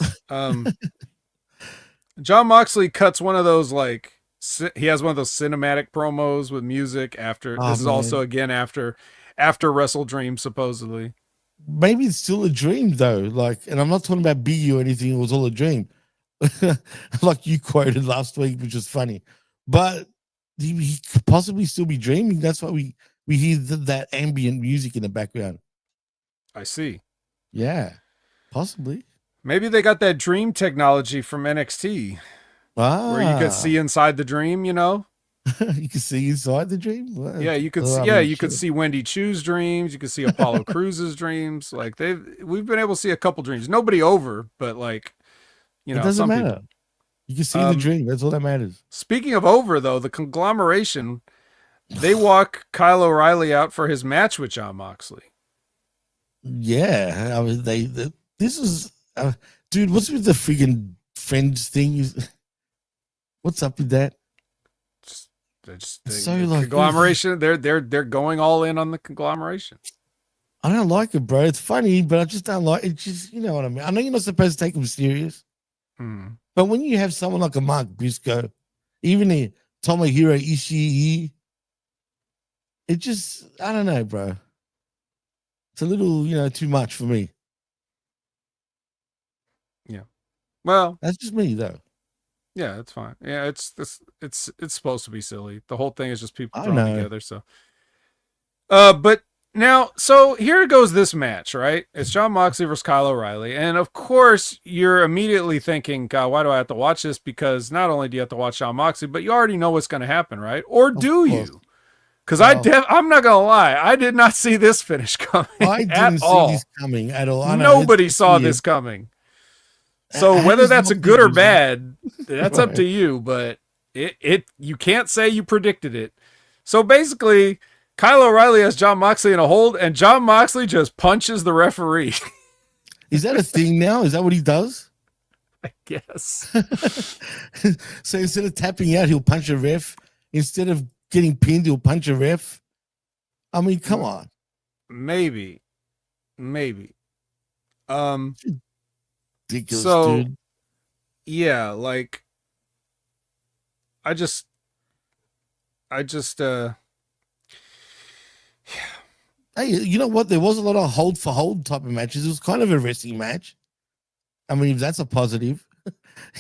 John Moxley cuts one of those he has one of those cinematic promos with music after. This is also again after WrestleDream supposedly. Maybe it's still a dream though. Like, and I'm not talking about Biggie or anything. It was all a dream, like you quoted last week, which was funny. But he could possibly still be dreaming. That's why we hear that ambient music in the background. I see. Yeah, possibly. Maybe they got that dream technology from NXT, where you could see inside the dream. You know, you can see inside the dream. What? Yeah, you could. You could see Wendy Chu's dreams. You could see Apollo Cruz's dreams. Like we've been able to see a couple dreams. Nobody over, but like, you know, it doesn't matter. People. You can see the dream. That's all that matters. Speaking of over, though, the conglomeration, they walk Kyle O'Reilly out for his match with Jon Moxley. Yeah, I mean, this is, dude. What's with the freaking friends thing? What's up with that? The conglomeration. They're going all in on the conglomeration. I don't like it, bro. It's funny, but I just don't like it. Just, you know what I mean. I know you're not supposed to take them serious, but when you have someone like a Mark Briscoe, even a Tomohiro Ishii, it just, I don't know, bro. It's a little, too much for me. Yeah. Well, that's just me, though. Yeah, it's fine. Yeah, it's supposed to be silly. The whole thing is just people thrown together. So, but now, so here goes this match, right? It's Jon Moxley versus Kyle O'Reilly, and of course, you're immediately thinking, God, why do I have to watch this? Because not only do you have to watch Jon Moxley, but you already know what's going to happen, right? Or do you? Because I'm not gonna lie, I did not see this finish coming. I didn't see this coming at all. Nobody saw this coming. So whether that's a good or bad, that's up to you. But you can't say you predicted it. So basically, Kyle O'Reilly has Jon Moxley in a hold, and Jon Moxley just punches the referee. Is that a thing now? Is that what he does? I guess. So instead of tapping out, he'll punch a ref. Instead of getting pinned, he'll punch a ref. I mean, come on. Maybe. Ridiculous, so, dude. Yeah, like I just yeah. Hey, you know what? There was a lot of hold for hold type of matches. It was kind of a wrestling match. I mean, that's a positive.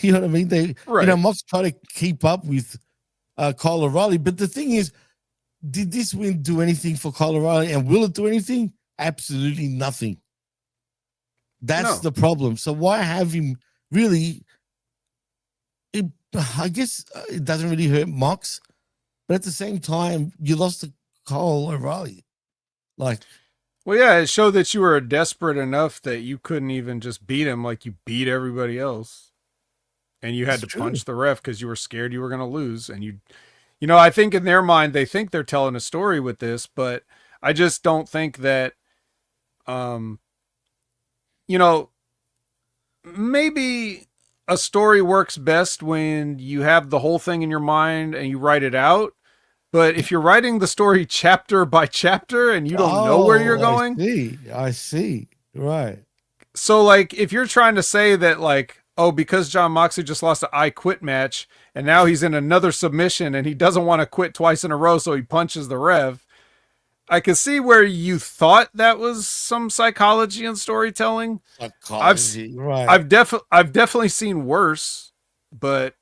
You know what I mean? Mox tried to keep up with Kyle O'Reilly, but the thing is, did this win do anything for Kyle O'Reilly, and will it do anything? Absolutely nothing. That's the problem. So why have him really? I guess it doesn't really hurt Mox, but at the same time, you lost to Kyle O'Reilly. Well, yeah, it showed that you were desperate enough that you couldn't even just beat him like you beat everybody else, and you had to punch the ref because you were scared you were going to lose. And I think in their mind they think they're telling a story with this, but I just don't think that. Maybe a story works best when you have the whole thing in your mind and you write it out. But if you're writing the story chapter by chapter and you don't know where you're going. I see. Right. So like, if you're trying to say that like, oh, because John Moxley just lost an I Quit match and now he's in another submission and he doesn't want to quit twice in a row, so he punches the ref. I can see where you thought that was some psychology and storytelling. Psychology, right? I've definitely seen worse, but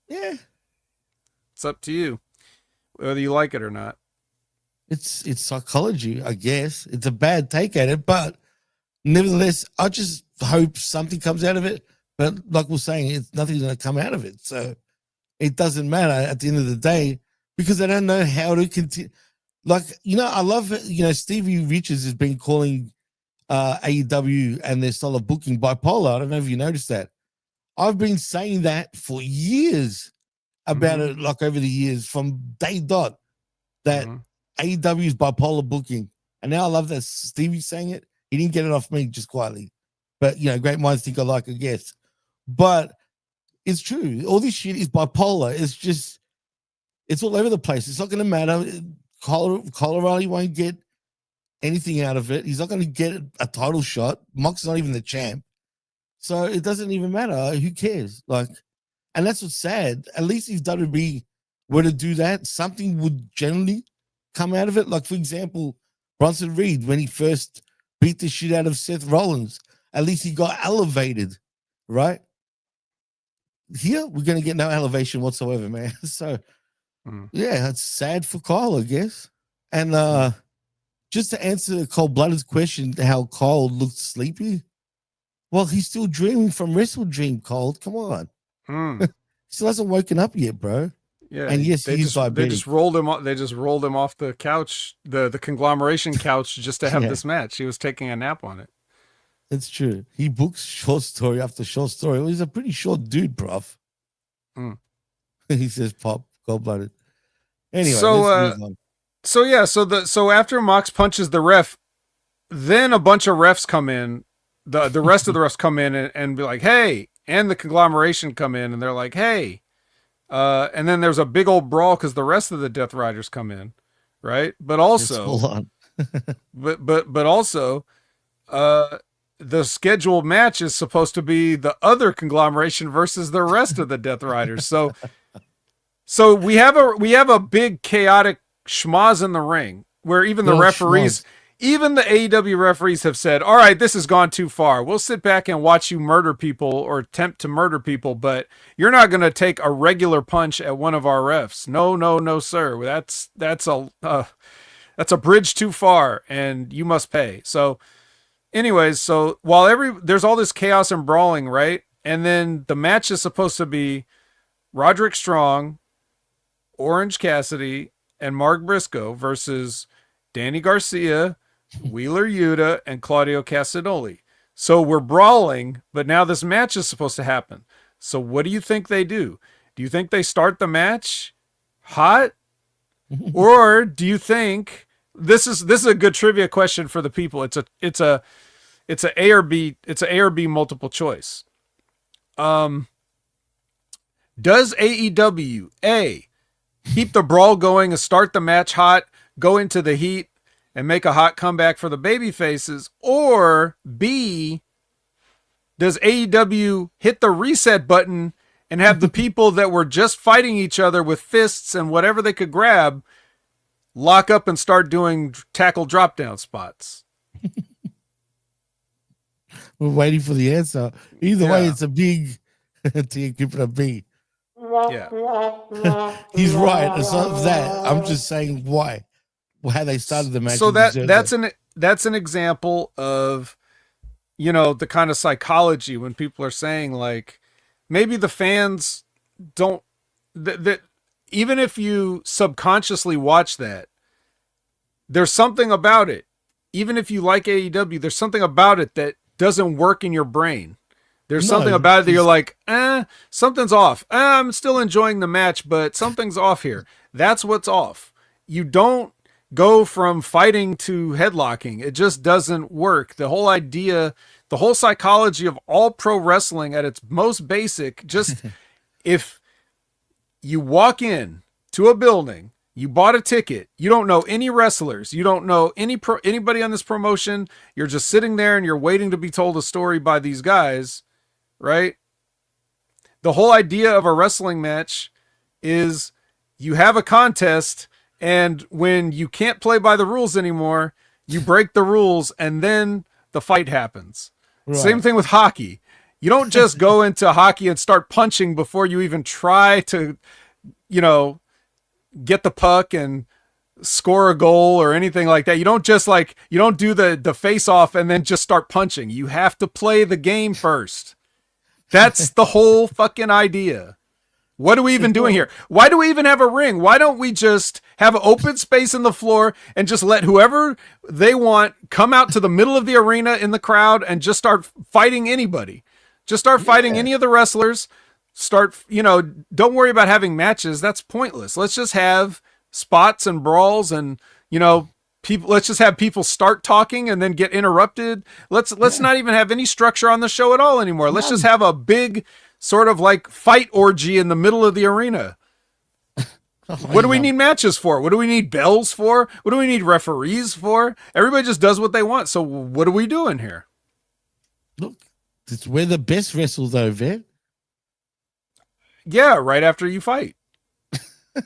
yeah, it's up to you whether you like it or not. It's psychology, I guess. It's a bad take at it, but nevertheless, I just hope something comes out of it. But like we're saying, nothing's going to come out of it, so it doesn't matter at the end of the day because I don't know how to continue. Like, I love it. Stevie Richards has been calling AEW and their style of booking bipolar. I don't know if you noticed that. I've been saying that for years about it, like over the years from day dot, that AEW is bipolar booking. And now I love that Stevie's saying it. He didn't get it off me just quietly. But, great minds think alike, I guess. But it's true. All this shit is bipolar. It's all over the place. It's not going to matter. Colorado won't get anything out of it. He's not going to get a title shot. Mox's not even the champ. So it doesn't even matter. Who cares? And that's what's sad. At least if WWE were to do that, something would generally come out of it. Like, for example, Bronson Reed, when he first beat the shit out of Seth Rollins, at least he got elevated, right? Here, we're going to get no elevation whatsoever, man. So, yeah, it's sad for Kyle, I guess. And just to answer Cold-Blooded's question, how Kyle looked sleepy, well, he's still dreaming from WrestleDream, Cold. Come on. He still hasn't woken up yet, bro. Yeah, and yes, he's diabetic. They just rolled him off the couch, the conglomeration couch, just to have this match. He was taking a nap on it. It's true. He books short story after short story. Well, he's a pretty short dude, bruv. He says, "Pop, Cold-Blooded." Anyway, let's move on. So after Mox punches the ref, then a bunch of refs come in. The rest of the refs come in and be like, "Hey," and the conglomeration come in and they're like, "Hey." And then there's a big old brawl because the rest of the Death Riders come in, right? But also, hold on. but also, the scheduled match is supposed to be the other conglomeration versus the rest of the Death Riders. So we have a big chaotic schmoz in the ring where even the referees, even the AEW referees have said, all right, this has gone too far. We'll sit back and watch you murder people or attempt to murder people, but you're not going to take a regular punch at one of our refs. No, sir. That's a bridge too far and you must pay. So anyways, so while there's all this chaos and brawling, right? And then the match is supposed to be Roderick Strong, Orange Cassidy, and Mark Briscoe versus Danny Garcia, Wheeler Yuta, and Claudio Castagnoli. So we're brawling, but now this match is supposed to happen. So what do you think they do? Do you think they start the match hot? Or do you think this is a good trivia question for the people. It's a A or B multiple choice. Does AEW A keep the brawl going and start the match hot, go into the heat, and make a hot comeback for the baby faces? Or B, does AEW hit the reset button and have the people that were just fighting each other with fists and whatever they could grab lock up and start doing tackle drop down spots? We're waiting for the answer. Either way, it's a big T keeping a B. Yeah. He's right. Aside from that, I'm just saying why. How they started the match. So that's an example of, the kind of psychology when people are saying like, maybe the fans don't, that even if you subconsciously watch that, there's something about it. Even if you like AEW, there's something about it that doesn't work in your brain. There's something about it that you're like, something's off. I'm still enjoying the match, but something's off here. That's what's off. You don't go from fighting to headlocking. It just doesn't work. The whole idea, the whole psychology of all pro wrestling at its most basic, just if you walk in to a building You bought a ticket. You don't know any wrestlers. You don't know anybody on this promotion. You're just sitting there and you're waiting to be told a story by these guys, right? The whole idea of a wrestling match is you have a contest, and when you can't play by the rules anymore, you break the rules, and then the fight happens. Right. Same thing with hockey. You don't just go into hockey and start punching before you even try to, get the puck and score a goal or anything like that. You don't just you don't do the face off and then just start punching. You have to play the game first. That's the whole fucking idea. What are we even doing here? Why do we even have a ring? Why don't we just have an open space in the floor and just let whoever they want come out to the middle of the arena in the crowd and just start fighting anybody? Just start fighting any of the wrestlers. Don't worry about having matches. That's pointless. Let's just have spots and brawls and, let's just have people start talking and then get interrupted. Let's not even have any structure on the show at all anymore. Let's just have a big sort of fight orgy in the middle of the arena. What do we need matches for? What do we need bells for? What do we need referees for? Everybody just does what they want. So what are we doing here? Look, it's where the best wrestlers are, Vet. Yeah, right after you fight. I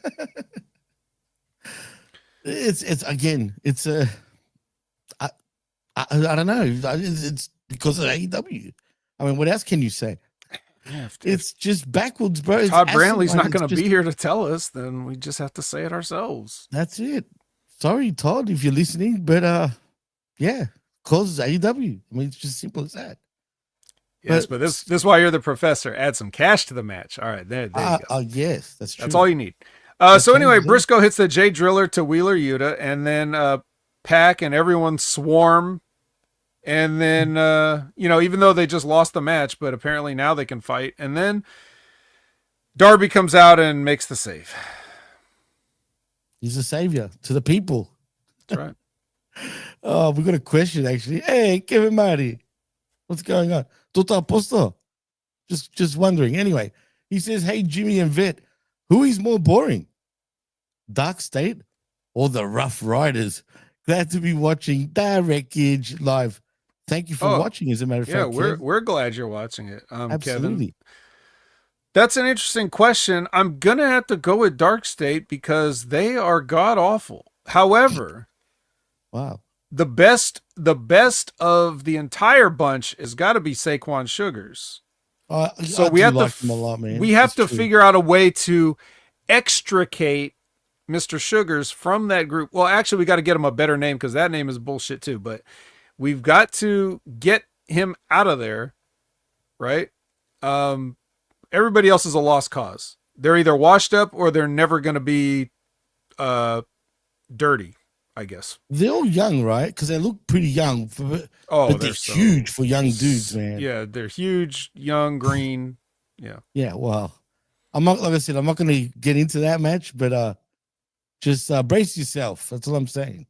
don't know. It's because of AEW. I mean, what else can you say? It's just backwards, bro. Todd Brantley's not going to be here to tell us, then we just have to say it ourselves. That's it. Sorry, Todd, if you're listening, but cause AEW. I mean, it's just simple as that. Yes, but this is why you're the professor. Add some cash to the match. All right, there you go. Yes, that's true. That's all you need. So anyway, Briscoe hits the Jay Driller to Wheeler Yuta, and then Pac and everyone swarm. And then, even though they just lost the match, but apparently now they can fight. And then Darby comes out and makes the save. He's a savior to the people. That's right. Oh, we got a question, actually. Hey, Kevin Marty. What's going on? Toto Aposto. Just wondering. Anyway, he says, hey, Jimmy and Vet, who is more boring? Dark State or the Rough Riders? Glad to be watching the Wreckage live. Thank you for watching, as a matter of fact. Yeah, we're glad you're watching it, Absolutely. Kevin. That's an interesting question. I'm going to have to go with Dark State because they are god-awful. However, wow, the best of the entire bunch has got to be Saquon Sugars. So we have to, him a lot, man. We have to figure out a way to extricate Mr. Sugars from that group. Well, actually, we got to get him a better name because that name is bullshit too. But we've got to get him out of there, right? Everybody else is a lost cause. They're either washed up or they're never going to be dirty, I guess. They're all young, right? Because they look pretty young. But they're huge for young dudes, man. Yeah, they're huge, young, green. Yeah. Yeah, well, I'm not, like I said, I'm not going to get into that match, but just brace yourself. That's all I'm saying.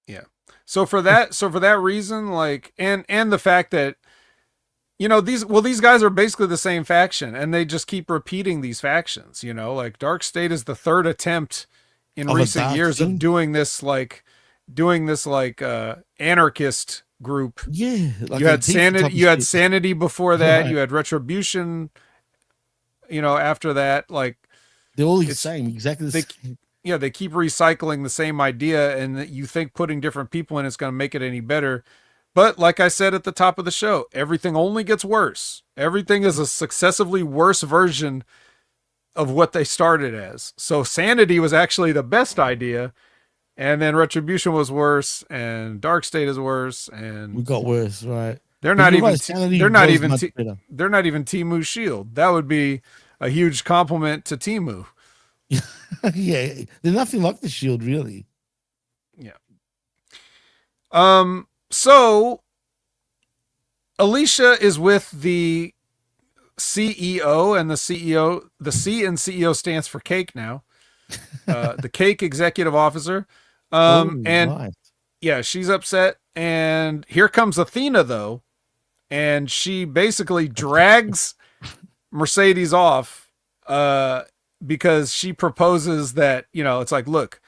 Yeah. So for that reason, and the fact that, these guys are basically the same faction and they just keep repeating these factions, Dark State is the third attempt in recent years of doing this anarchist group. Yeah. You had Sanity before that. Right. You had Retribution, after that, they're all the same, exactly the same. Yeah, they keep recycling the same idea, and you think putting different people in is going to make it any better. But like I said at the top of the show, everything only gets worse. Everything is a successively worse version of what they started as. So Sanity was actually the best idea, and then Retribution was worse, and Dark State is worse, and we got worse, right? They're not even Timu Shield. That would be a huge compliment to Timu. Yeah, they're nothing like the Shield, really. Yeah. So Alicia is with the CEO, and the C in CEO stands for cake now. The cake executive officer. Yeah, she's upset. And here comes Athena, though. And she basically drags Mercedes off, because she proposes that, it's like, look,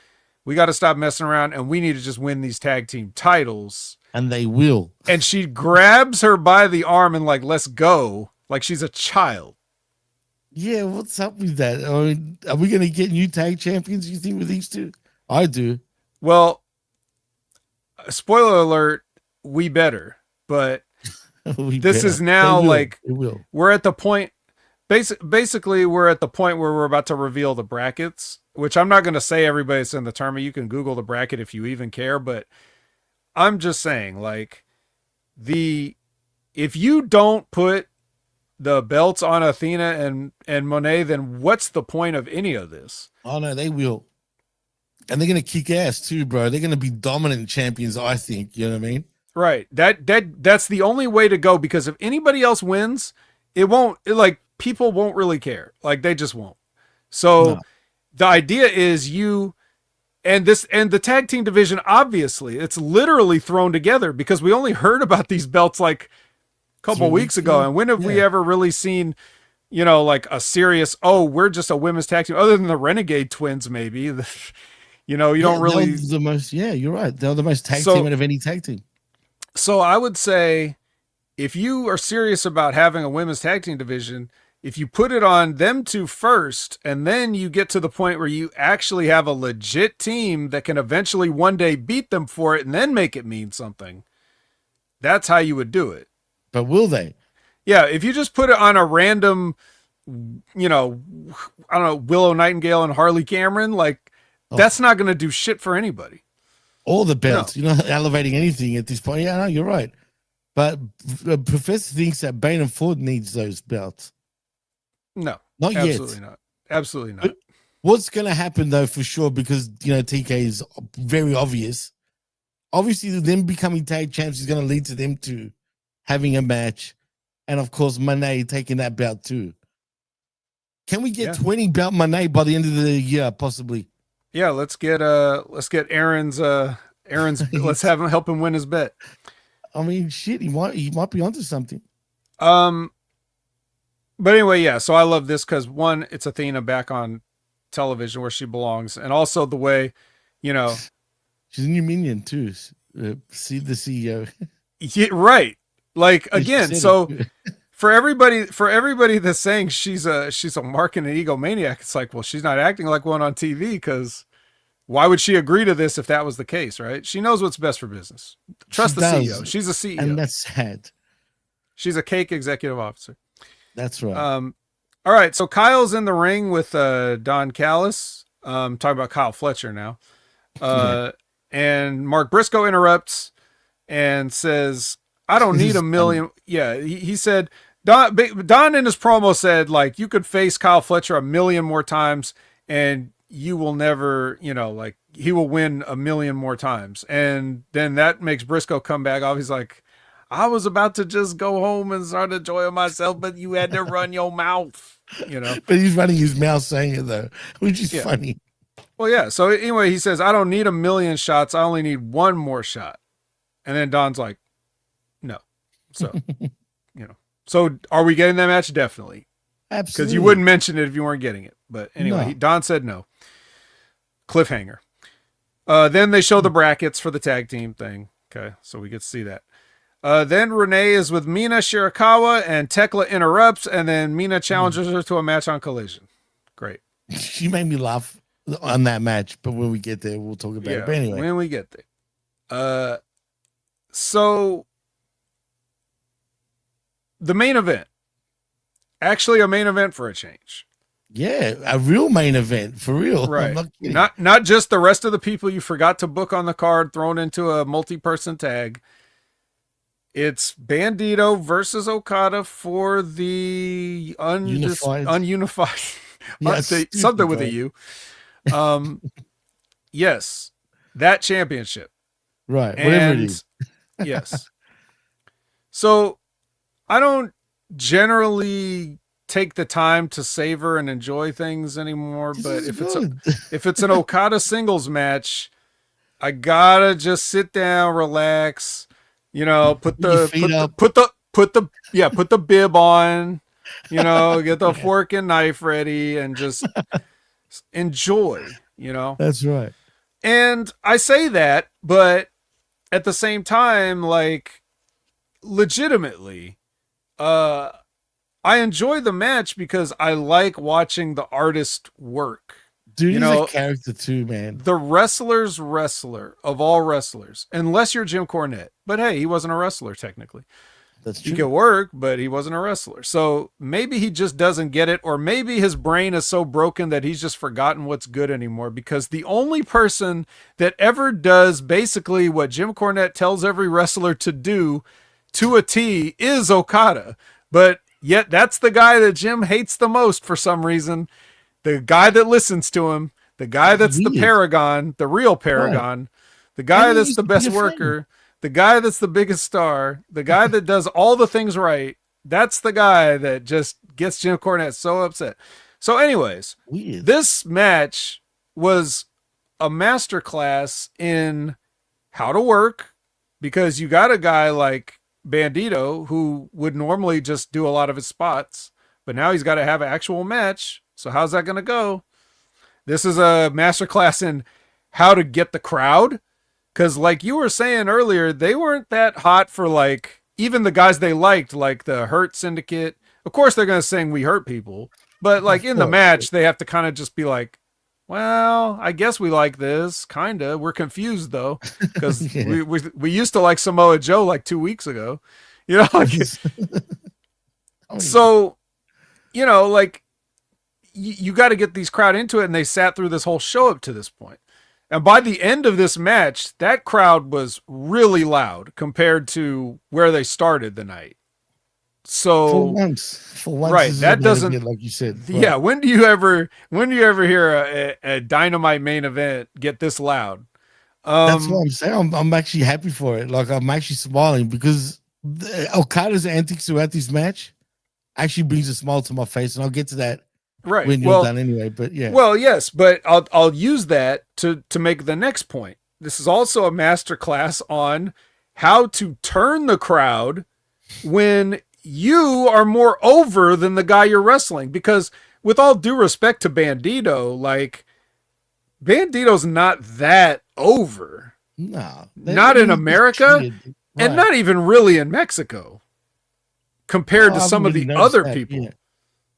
we got to stop messing around and we need to just win these tag team titles. And they will. And she grabs her by the arm and like, let's go. Like she's a child. Yeah, what's up with that? I mean, are we going to get new tag champions, you think, with these two? I do. Well, spoiler alert, we better. But is now like, we're at the point, basically we're at the point where we're about to reveal the brackets, which I'm not going to say everybody's in the tournament. You can Google the bracket if you even care, but I'm just saying, like, if you don't put the belts on Athena and Moné, then what's the point of any of this? Oh no, they will. And they're going to kick ass too, bro. They're going to be dominant champions, I think. You know what I mean? Right. That's the only way to go, because if anybody else wins, people won't really care. Like, they just won't. So the idea is and the tag team division, obviously, it's literally thrown together because we only heard about these belts like a couple weeks ago. And when have we ever really seen, like a serious, we're just a women's tag team, other than the Renegade Twins, maybe. You don't really. The most, you're right. They're the most tag team out of any tag team. So I would say, if you are serious about having a women's tag team division, if you put it on them two first, and then you get to the point where you actually have a legit team that can eventually one day beat them for it and then make it mean something, that's how you would do it. But will they? Yeah, if you just put it on a random, I don't know, Willow Nightingale and Harley Cameron, that's not going to do shit for anybody. All the belts, you're not elevating anything at this point. Yeah, no, you're right. But Professor thinks that Bane and Ford needs those belts. No, not absolutely yet. Not. Absolutely not. But what's going to happen though, for sure, because TK is very obvious. Obviously, them becoming tag champs is going to lead to them to having a match, and of course, Moné taking that belt too. Can we get 20 belt Moné by the end of the year, possibly? Yeah, let's get Aaron's let's have him help him win his bet. I mean, shit, he might be onto something. But anyway, so I love this because, one, it's Athena back on television where she belongs, and also the way, she's a new minion too. See the CEO. Yeah, right. Like, again, so for everybody that's saying she's a marketing egomaniac, it's like, well, she's not acting like one on TV, because why would she agree to this if that was the case, right? She knows what's best for business. Trust the CEO. She's a CEO. And that's sad. She's a cake executive officer. That's right. All right. So Kyle's in the ring with Don Callis. Talking about Kyle Fletcher now. And Mark Briscoe interrupts and says, I don't need a million. Yeah. He said, Don in his promo said, like, you could face Kyle Fletcher a million more times and you will never, he will win a million more times. And then that makes Briscoe come back off. He's like, I was about to just go home and start enjoying myself, but you had to run your mouth, But he's running his mouth saying it though, which is funny. Well, yeah. So anyway, he says, I don't need a million shots. I only need one more shot. And then Don's like, no. So, so are we getting that match? Definitely. Absolutely. Because you wouldn't mention it if you weren't getting it. But anyway, Don said no. Cliffhanger. Then they show the brackets for the tag team thing. Okay. So we get to see that. Then Renee is with Mina Shirakawa, and Tekla interrupts, and then Mina challenges her to a match on Collision. Great. She made me laugh on that match, but when we get there, we'll talk about it. But anyway, when we get there. So the main event, actually a main event for a change. Yeah, a real main event for real. Right. Not just the rest of the people you forgot to book on the card thrown into a multi-person tag. It's Bandido versus Okada for the ununified. Something with a U. Yes, that championship. Right. Whatever it is. Yes. So I don't generally take the time to savor and enjoy things anymore, but if it's an Okada singles match, I gotta just sit down, relax. Put the bib on, Get the fork and knife ready and just enjoy, That's right. And I say that, but at the same time, like, legitimately, I enjoy the match because I like watching the artist work. Dude, he's a character too, man. The wrestler's wrestler of all wrestlers, unless you're Jim Cornette. But hey, he wasn't a wrestler technically. That's true. He could work, but he wasn't a wrestler. So maybe he just doesn't get it, or maybe his brain is so broken that he's just forgotten what's good anymore, because the only person that ever does basically what Jim Cornette tells every wrestler to do to a T is Okada. But yet that's the guy that Jim hates the most for some reason. The guy that listens to him, the guy that's the paragon, the real paragon, the guy that's the best worker, the guy that's the biggest star, the guy that does all the things right. That's the guy that just gets Jim Cornette so upset. So anyways, this match was a masterclass in how to work, because you got a guy like Bandido who would normally just do a lot of his spots, but now he's got to have an actual match. So how's that going to go? This is a masterclass in how to get the crowd. Because like you were saying earlier, they weren't that hot for like, even the guys they liked, like the Hurt Syndicate. Of course, they're going to sing We Hurt People. But like in the match, they have to kind of just be like, well, I guess we like this. Kind of. We're confused though. Because we used to like Samoa Joe like 2 weeks ago. So, like, you got to get these crowd into it, and they sat through this whole show up to this point. And by the end of this match, that crowd was really loud compared to where they started the night. So for once, right, that doesn't, like you said. Yeah, when do you ever hear a Dynamite main event get this loud? That's what I'm saying. I'm actually happy for it. Like, I'm actually smiling because Okada's antics throughout this match actually brings a smile to my face, and I'll get to that. Right. When you're done anyway, but yeah. Well, yes, but I'll use that to make the next point. This is also a masterclass on how to turn the crowd when you are more over than the guy you're wrestling. Because with all due respect to Bandido, like, Bandido's not that over. No. Not in America, and not even really in Mexico compared to some of the other people. Yeah.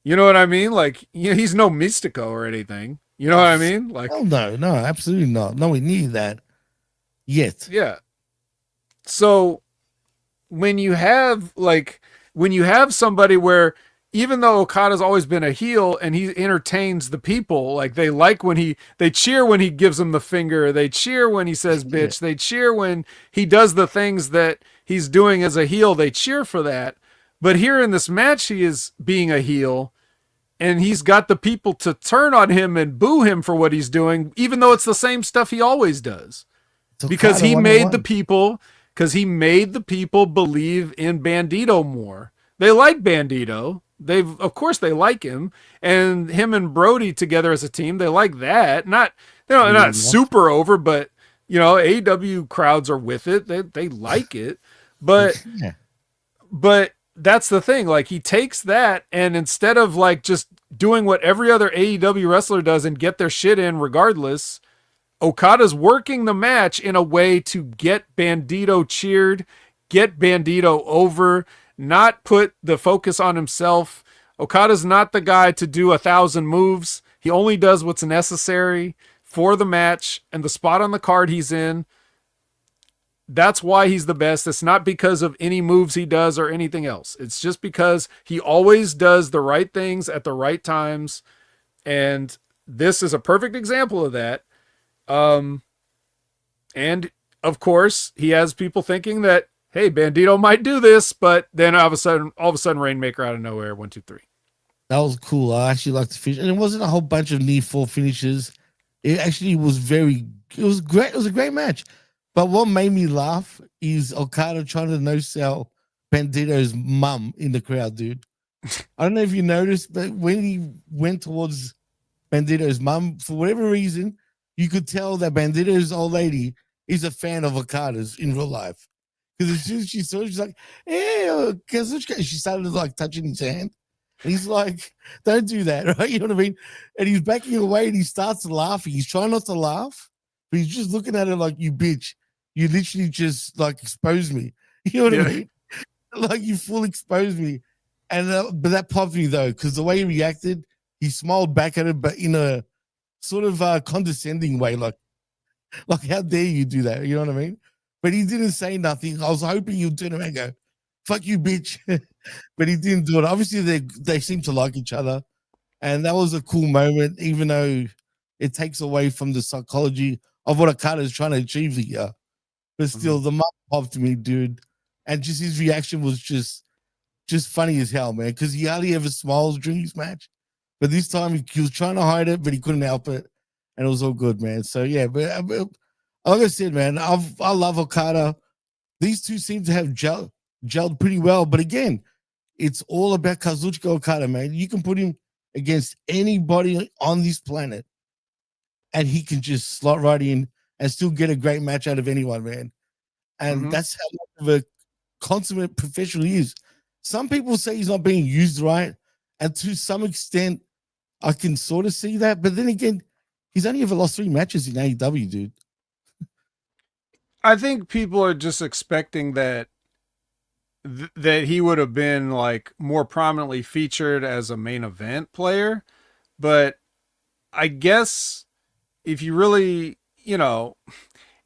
You know what I mean? Like, he's no Mystico or anything. You know what I mean? Like, oh no, absolutely not. No, we need that yet. Yeah. So when you have somebody where, even though Okada's always been a heel and he entertains the people, like they like when they cheer when he gives them the finger, they cheer when he says bitch, they cheer when he does the things that he's doing as a heel, they cheer for that. But here in this match, he is being a heel, and he's got the people to turn on him and boo him for what he's doing, even though it's the same stuff he always does. Because he made the people believe in Bandido more. They like Bandido. Of course they like him, and him and Brody together as a team, they like that. They're not super over, but AEW crowds are with it. They like it. But that's the thing. Like, he takes that, and instead of like just doing what every other AEW wrestler does and get their shit in regardless, Okada's working the match in a way to get Bandido cheered, get Bandido over, not put the focus on himself. Okada's not the guy to do 1,000 moves. He only does what's necessary for the match and the spot on the card he's in. That's why he's the best. It's not because of any moves he does or anything else. It's just because he always does the right things at the right times. And this is a perfect example of that. And of course, he has people thinking that, hey, Bandido might do this, but then all of a sudden, Rainmaker out of nowhere, 1, 2, 3. That was cool. I actually liked the finish, and it wasn't a whole bunch of near fall finishes. It actually was it was great. It was a great match. But what made me laugh is Okada trying to no-sell Bandido's mum in the crowd, dude. I don't know if you noticed, but when he went towards Bandido's mum, for whatever reason, you could tell that Bandido's old lady is a fan of Okada's in real life. Because as soon as she saw it, she's like, hey, Kazuchika. She started like touching his hand. And he's like, don't do that, right? You know what I mean? And he's backing away and he starts laughing. He's trying not to laugh, but he's just looking at it like, you bitch. You literally just like exposed me. You know what I mean? Like you full exposed me. And but that popped me though, because the way he reacted, he smiled back at it, but in a sort of condescending way, like how dare you do that? You know what I mean? But he didn't say nothing. I was hoping he'd turn around and go, fuck you, bitch. But he didn't do it. Obviously, they seem to like each other. And that was a cool moment, even though it takes away from the psychology of what Okada is trying to achieve here. But still, the mouth popped to me, dude. And just his reaction was just funny as hell, man, because he hardly ever smiles during his match. But this time he was trying to hide it, but he couldn't help it. And it was all good, man. So, yeah, but like I said, man, I love Okada. These two seem to have gelled pretty well. But again, it's all about Kazuchika Okada, man. You can put him against anybody on this planet, and he can just slot right in and still get a great match out of anyone, man. And that's how much of a consummate professional he is. Some people say he's not being used right, and to some extent, I can sort of see that. But then again, he's only ever lost 3 matches in AEW, dude. I think people are just expecting that that he would have been like more prominently featured as a main event player. But I guess if you really,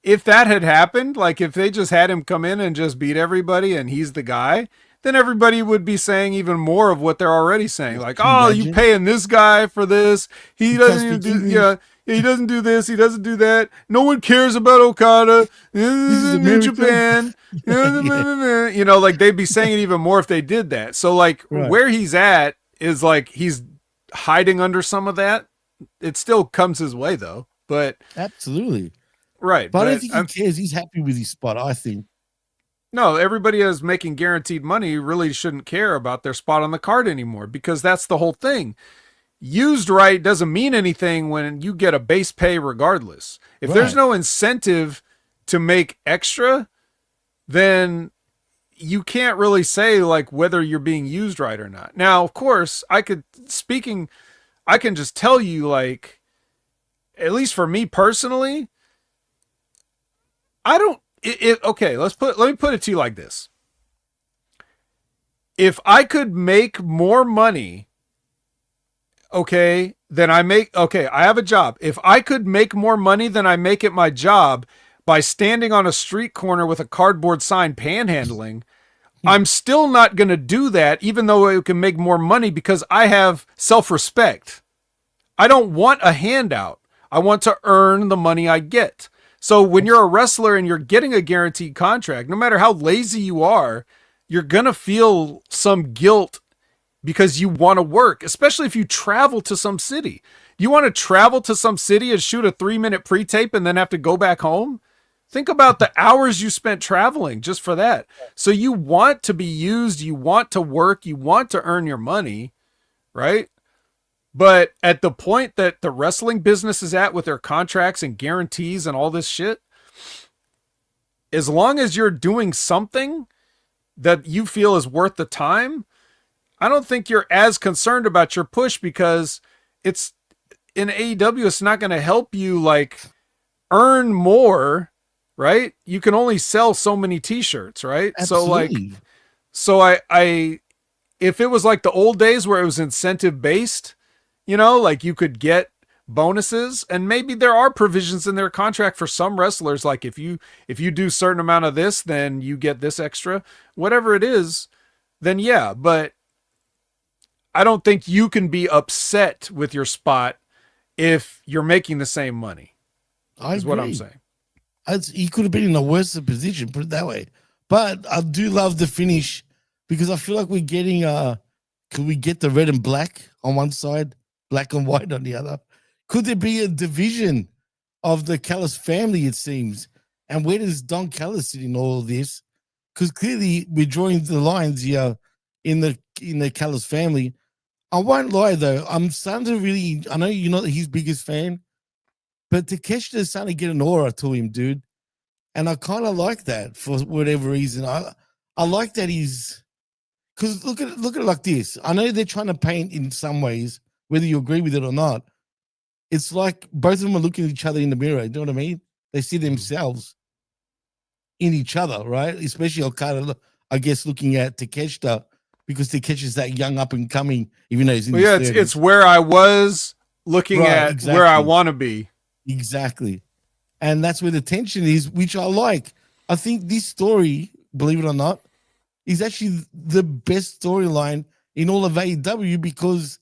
if that had happened, like if they just had him come in and just beat everybody and he's the guy, then everybody would be saying even more of what they're already saying. Like, oh, you paying this guy for this. He doesn't even do, he doesn't do this. He doesn't do that. No one cares about Okada. New Japan. Like they'd be saying it even more if they did that. So like where he's at is like he's hiding under some of that. It still comes his way though. But absolutely. Right. But I don't think he cares. He's happy with his spot, I think. No, everybody is making guaranteed money really shouldn't care about their spot on the card anymore, because that's the whole thing. Used right doesn't mean anything when you get a base pay regardless. If there's no incentive to make extra, then you can't really say like whether you're being used right or not. Now, of course, I can just tell you, like, at least for me personally, okay, let me put it to you like this. If I could make more money, I have a job. If I could make more money than I make at my job by standing on a street corner with a cardboard sign panhandling, I'm still not going to do that, even though it can make more money, because I have self-respect. I don't want a handout. I want to earn the money I get. So when you're a wrestler and you're getting a guaranteed contract, no matter how lazy you are, you're going to feel some guilt because you want to work, especially if you travel to some city. You want to travel to some city and shoot a 3-minute pre-tape and then have to go back home? Think about the hours you spent traveling just for that. So you want to be used, you want to work, you want to earn your money, right? But at the point that the wrestling business is at with their contracts and guarantees and all this shit, as long as you're doing something that you feel is worth the time, I don't think you're as concerned about your push, because it's in AEW, it's not going to help you like earn more, right? You can only sell so many t-shirts, right? Absolutely. So I if it was like the old days where it was incentive based, like you could get bonuses, and maybe there are provisions in their contract for some wrestlers. Like if you do a certain amount of this, then you get this extra, whatever it is, then yeah. But I don't think you can be upset with your spot if you're making the same money. Is what I'm saying. He could have been in a worse position, put it that way. But I do love the finish, because I feel like we're getting can we get the red and black on one side, black and white on the other? Could there be a division of the Callis family, it seems? And where does Don Callis sit in all of this? Because clearly we're drawing the lines here in the Callis family. I won't lie though, I'm starting to really, I know you're not his biggest fan, but Takeshita's starting to get an aura to him, dude. And I kind of like that for whatever reason. I like that because because look at it like this. I know they're trying to paint in some ways, whether you agree with it or not. It's like both of them are looking at each other in the mirror. You know what I mean? They see themselves in each other, right? Especially Okada, I guess, looking at Takeshita, because Takeshi's that young up and coming, even though he's in his 30s. It's where I was looking at exactly. where I want to be. Exactly. And that's where the tension is, which I like. I think this story, believe it or not, is actually the best storyline in all of AEW, because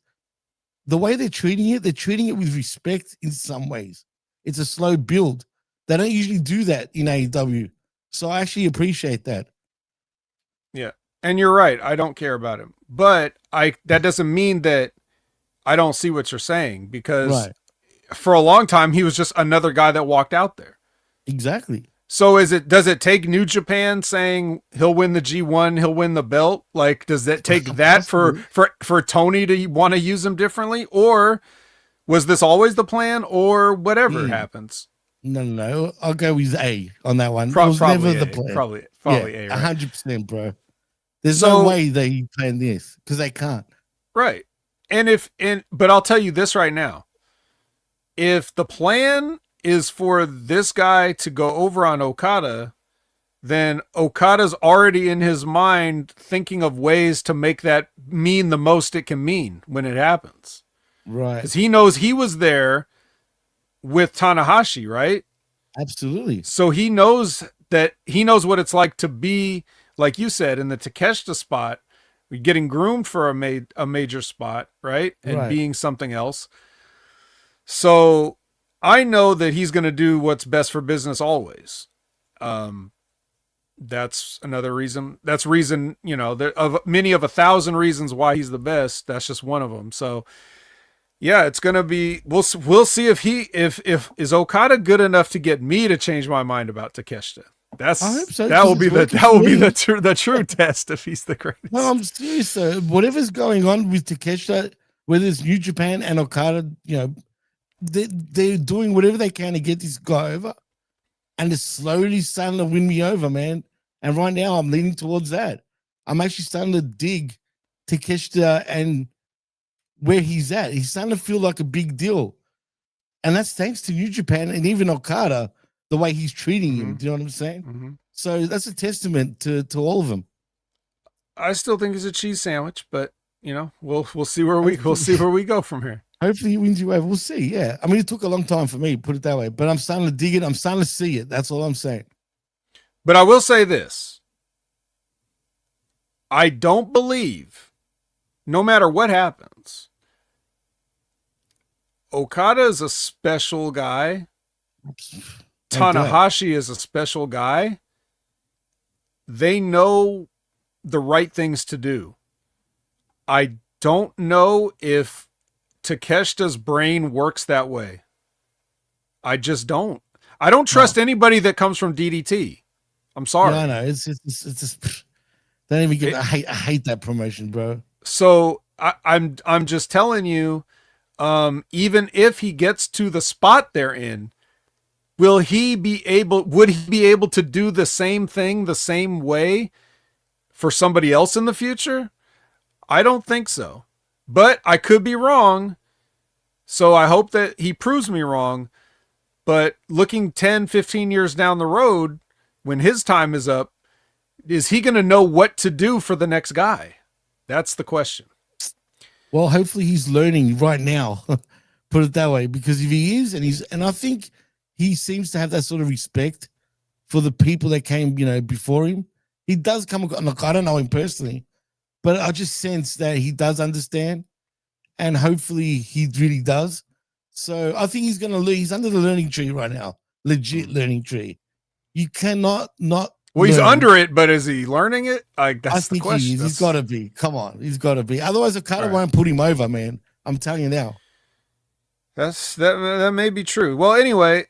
the way they're treating it with respect in some ways. It's a slow build. They don't usually do that in AEW. So I actually appreciate that. Yeah. And you're right. I don't care about him. But that doesn't mean that I don't see what you're saying, because for a long time he was just another guy that walked out there. Exactly. So does it take New Japan saying he'll win the G1, he'll win the belt? Like, does that take that for Tony to want to use him differently? Or was this always the plan, or whatever happens? No. I'll go with A on that one. Probably never A. the plan. Probably A. Right? 100%, bro. There's no way they planned this, because they can't. Right. But I'll tell you this right now. If the plan is for this guy to go over on Okada, then Okada's already in his mind thinking of ways to make that mean the most it can mean when it happens. Right. Because he knows he was there with Tanahashi, right? Absolutely. So he knows what it's like to be, like you said, in the Takeshita spot, getting groomed for a major spot, right? And being something else. So I know that he's going to do what's best for business always. That's another reason. That's reason, of many of 1,000 reasons why he's the best. That's just one of them. So yeah, it's going to be, we'll see if is Okada good enough to get me to change my mind about Takeshita. I hope so, that will be the true test if he's the greatest. No, I'm serious. Whatever's going on with Takeshita, whether it's New Japan and Okada, they're doing whatever they can to get this guy over, and it's slowly starting to win me over, man. And right now, I'm leaning towards that. I'm actually starting to dig Takeshita and where he's at. He's starting to feel like a big deal, and that's thanks to New Japan and even Okada, the way he's treating him. Do you know what I'm saying? Mm-hmm. So that's a testament to all of them. I still think it's a cheese sandwich, but we'll see where we go from here. Hopefully he wins you over. We'll see. Yeah. I mean, it took a long time for me, put it that way, but I'm starting to dig it. I'm starting to see it. That's all I'm saying. But I will say this. I don't believe, no matter what happens, Okada is a special guy. Tanahashi is a special guy. They know the right things to do. I don't know if Takeshita's brain works that way. I just don't. I don't trust anybody that comes from DDT. I'm sorry. No, no, it's just don't even get. I hate that promotion, bro. So I'm just telling you, even if he gets to the spot they're in, would he be able to do the same thing the same way for somebody else in the future? I don't think so. But I could be wrong. So I hope that he proves me wrong. But looking 10, 15 years down the road, when his time is up, is he going to know what to do for the next guy? That's the question. Well, hopefully he's learning right now. Put it that way. Because if he is, and I think he seems to have that sort of respect for the people that came, before him. He does come, like, I don't know him personally, but I just sense that he does understand, and hopefully he really does. So I think he's going to learn. He's under the learning tree right now, legit learning tree. You cannot not. Well, he's under it, but is he learning it? That's the question. He is. He's got to be. Come on, he's got to be. Otherwise, Okada won't put him over, man. I'm telling you now. That may be true. Well, anyway,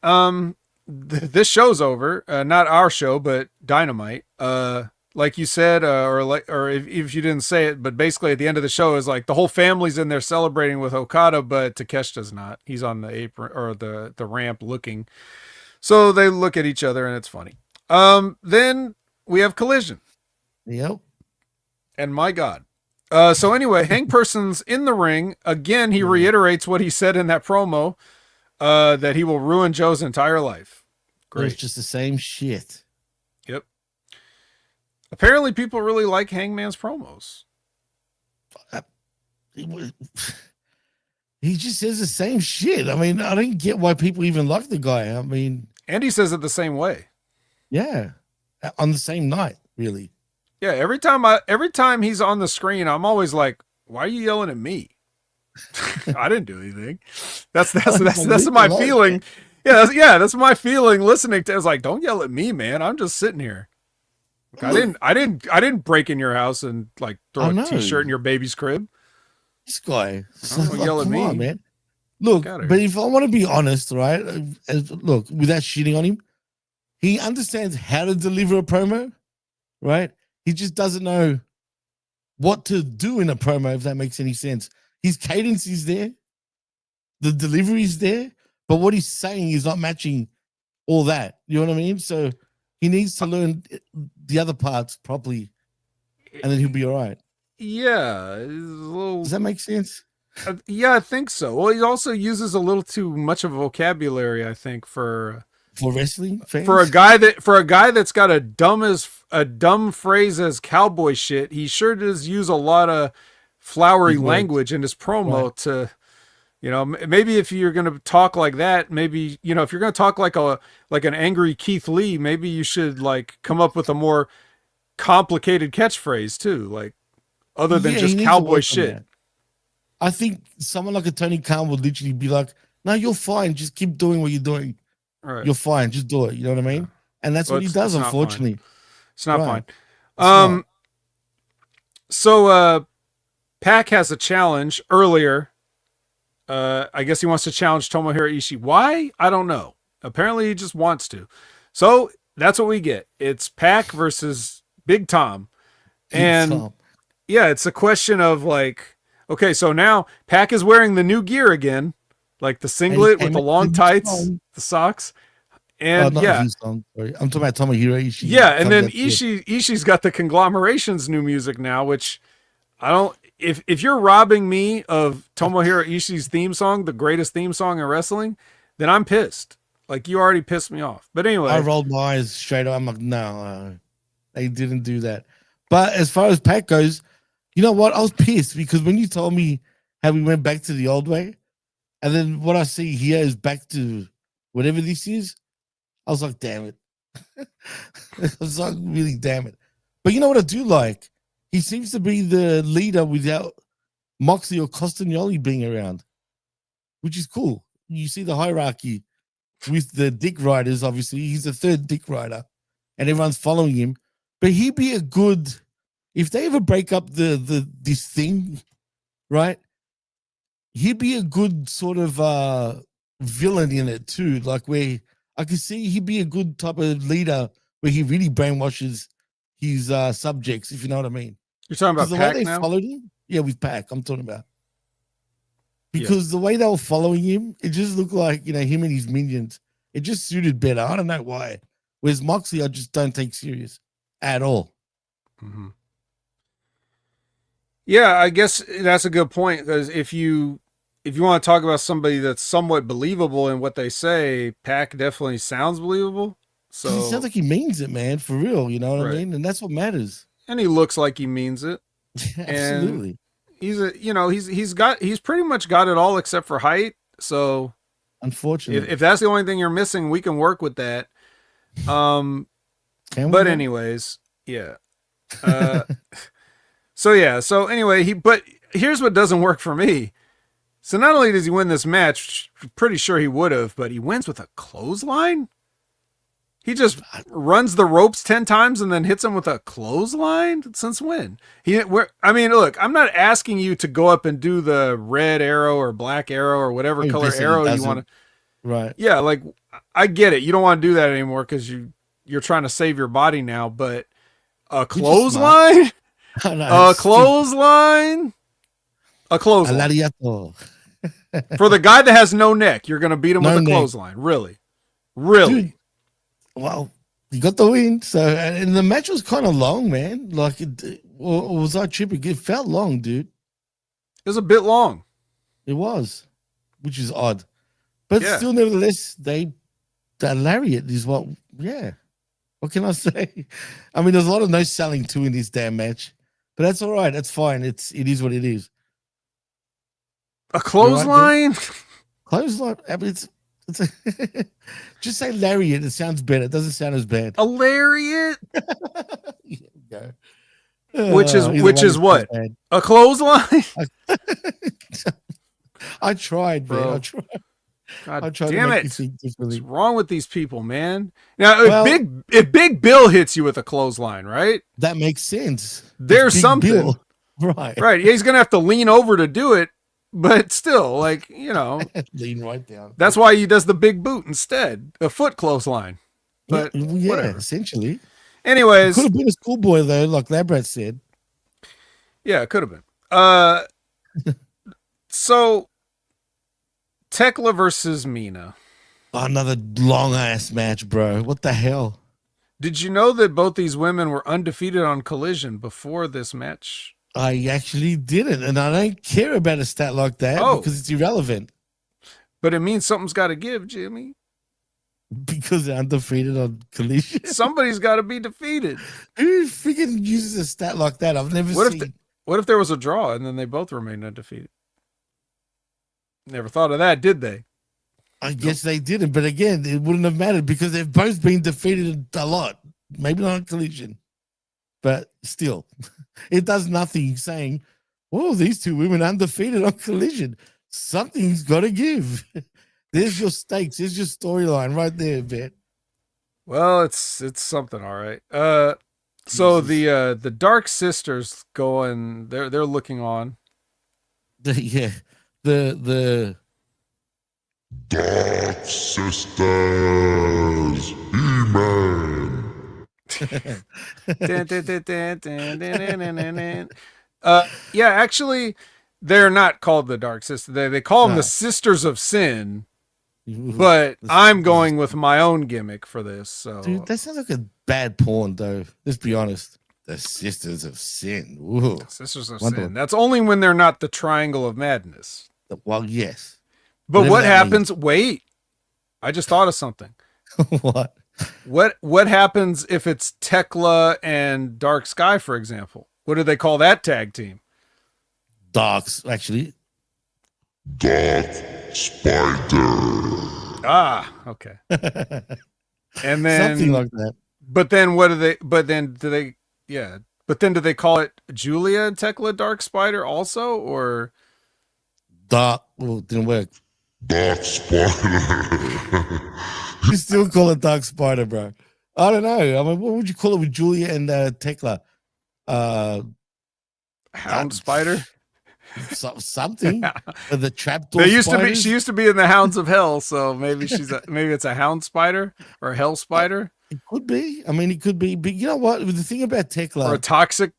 this show's over. Not our show, but Dynamite. Like you said, or if you didn't say it, but basically at the end of the show is like the whole family's in there celebrating with Okada, but Takeshita's not. He's on the apron or the ramp looking. So they look at each other and it's funny. Then we have Collision. Yep. And my God. So anyway, Hank Person's in the ring. Again, he reiterates what he said in that promo, that he will ruin Joe's entire life. Great. It's just the same shit. Yep. Apparently people really like Hangman's promos. He just says the same shit. I mean, I don't get why people even like the guy. I mean, and he says it the same way. Yeah, on the same night, really. Yeah, every time he's on the screen, I'm always like, "Why are you yelling at me?" I didn't do anything. That's my feeling. That's my feeling. Listening to, it's like, don't yell at me, man. I'm just sitting here. I didn't break in your house and like throw a t-shirt in your baby's crib. This guy, don't yell at me, on, man. Look, but if I want to be honest, right? Look, without shitting on him, he understands how to deliver a promo, right? He just doesn't know what to do in a promo, if that makes any sense. His cadence is there, the delivery is there, but what he's saying is not matching all that. You know what I mean? So he needs to learn the other parts properly, and then he'll be all right. Yeah. Does that make sense? Yeah, I think so. Well, he also uses a little too much of a vocabulary, I think, for wrestling fans? For a guy that's got a dumb phrase as cowboy shit. He sure does use a lot of flowery language in his promo to, maybe if you're going to talk like that, maybe, if you're going to talk like an angry Keith Lee, maybe you should like come up with a more complicated catchphrase too, like other than just cowboy shit. I think someone like a Tony Khan would literally be like, "No, you're fine. Just keep doing what you're doing. Right. You're fine. Just do it." You know what I mean? And that's what he does, unfortunately. It's not fine. So Pac has a challenge earlier. I guess he wants to challenge Tomohiro Ishii. Why? I don't know. Apparently he just wants to. So that's what we get. It's Pac versus Big Tom. Yeah, it's a question of like, okay, so now Pac is wearing the new gear again, like the singlet with the long tights, the socks. And I'm talking about Tomohiro Ishii. Yeah, and then Ishii's got the Conglomeration's new music now, which I don't. If you're robbing me of Tomohiro Ishii's theme song, the greatest theme song in wrestling, then I'm pissed. Like, you already pissed me off. But anyway, I rolled my eyes straight up. I'm like, no, they didn't do that. But as far as Pac goes, you know what? I was pissed because when you told me how we went back to the old way, and then what I see here is back to whatever this is, I was like, damn it. I was like, really, damn it. But you know what I do like? He seems to be the leader without Moxley or Castagnoli being around, which is cool. You see the hierarchy with the dick riders, obviously. He's the third dick rider, and everyone's following him. But he'd be a good, if they ever break up this thing, right? He'd be a good sort of villain in it too. Like where I could see he'd be a good type of leader where he really brainwashes his subjects, if you know what I mean. You're talking about the Pac way they now? followed him? Yeah, with Pac, I'm talking about. Because the way they were following him, it just looked like, him and his minions. It just suited better. I don't know why. Whereas Moxley, I just don't take serious at all. Mm-hmm. Yeah, I guess that's a good point, because if you want to talk about somebody that's somewhat believable in what they say, Pac definitely sounds believable. So it sounds like he means it, man, for real. You know what I mean? And that's what matters. And he looks like he means it. Absolutely. And he's pretty much got it all except for height. So unfortunately, if that's the only thing you're missing, we can work with that. Anyways, yeah. So anyway, but here's what doesn't work for me. So not only does he win this match, pretty sure he would have, but he wins with a clothesline. He just runs the ropes 10 times and then hits him with a clothesline? Since when? Look, I'm not asking you to go up and do the red arrow or black arrow or whatever color arrow you want to. Right. Yeah, like, I get it. You don't want to do that anymore because you're trying to save your body now, but a clothesline? A clothesline? A clothesline. For the guy that has no neck, you're going to beat him with a clothesline. Really? Really? Dude, well, He got the win. So, and the match was kind of long, man. Like, or was I tripping? It felt long, dude. It was a bit long. It was, which is odd. But Yeah. still, nevertheless, that lariat is what, yeah. What can I say? I mean, there's a lot of no selling too in this damn match. But that's all right. That's fine. It is what it is. A clothesline? Clothesline. I mean, it's just say lariat. It sounds better. It doesn't sound as bad. A lariat? Yeah. Which is what? A clothesline? I tried, man. Bro. I tried. God I tried damn to make it. you think differently. What's wrong with these people, man? Now, if Big Bill hits you with a clothesline, right? That makes sense. There's Big something. Bill. Right. Right. He's going to have to lean over to do it, but still, like, Lean right down. that's why he does the big boot instead, a foot clothesline. But yeah, whatever. essentially. Anyways. Could have been a schoolboy, though, like Labrat said. Yeah, it could have been. So, Tekla versus Mina. Another long ass match, bro. What the hell? Did you know that both these women were undefeated on Collision before this match? I actually didn't, and I don't care about a stat like that because it's irrelevant. But it means something's got to give, Jimmy. Because they're undefeated on Collision. Somebody's got to be defeated. Who freaking uses a stat like that? I've never seen. What if there was a draw and then they both remained undefeated? Never thought of that, did they? I guess they didn't, but again, it wouldn't have mattered because they've both been defeated a lot. Maybe not on Collision, but still, it does nothing saying, "Oh, these two women undefeated on Collision." Something's got to give. There's your stakes. There's your storyline right there, man. Well, it's something, all right. So the Dark Sisters going, they're looking on. The Dark Sisters, He-Man. Yeah, actually, they're not called the Dark Sisters. They call them the Sisters of Sin. But I'm going with my own gimmick for this. So, dude, that sounds like a bad porn, though. Let's be honest. The Sisters of Sin. Ooh. Sisters of Sin. That's only when they're not the Triangle of Madness. Well, yes. But what happens? Wait, I just thought of something. What? What happens if it's Tekla and Dark Sky, for example? What do they call that tag team? Darks, actually. Dark Spider. Ah, okay. And then something like that. But then what do they? But then do they? Yeah. But then do they call it Julia and Tekla Dark Spider also, or Dark? Well, it didn't work. Dark Spider. You still call it Dark Spider, bro? I don't know. I mean, what would you call it with Julia and Tekla? Hound Spider? Something. The trapdoor. She used to be in the Hounds of Hell, so maybe maybe it's a Hound Spider or a Hell Spider. It could be. I mean, it could be. But you know what? The thing about Tekla, or a toxic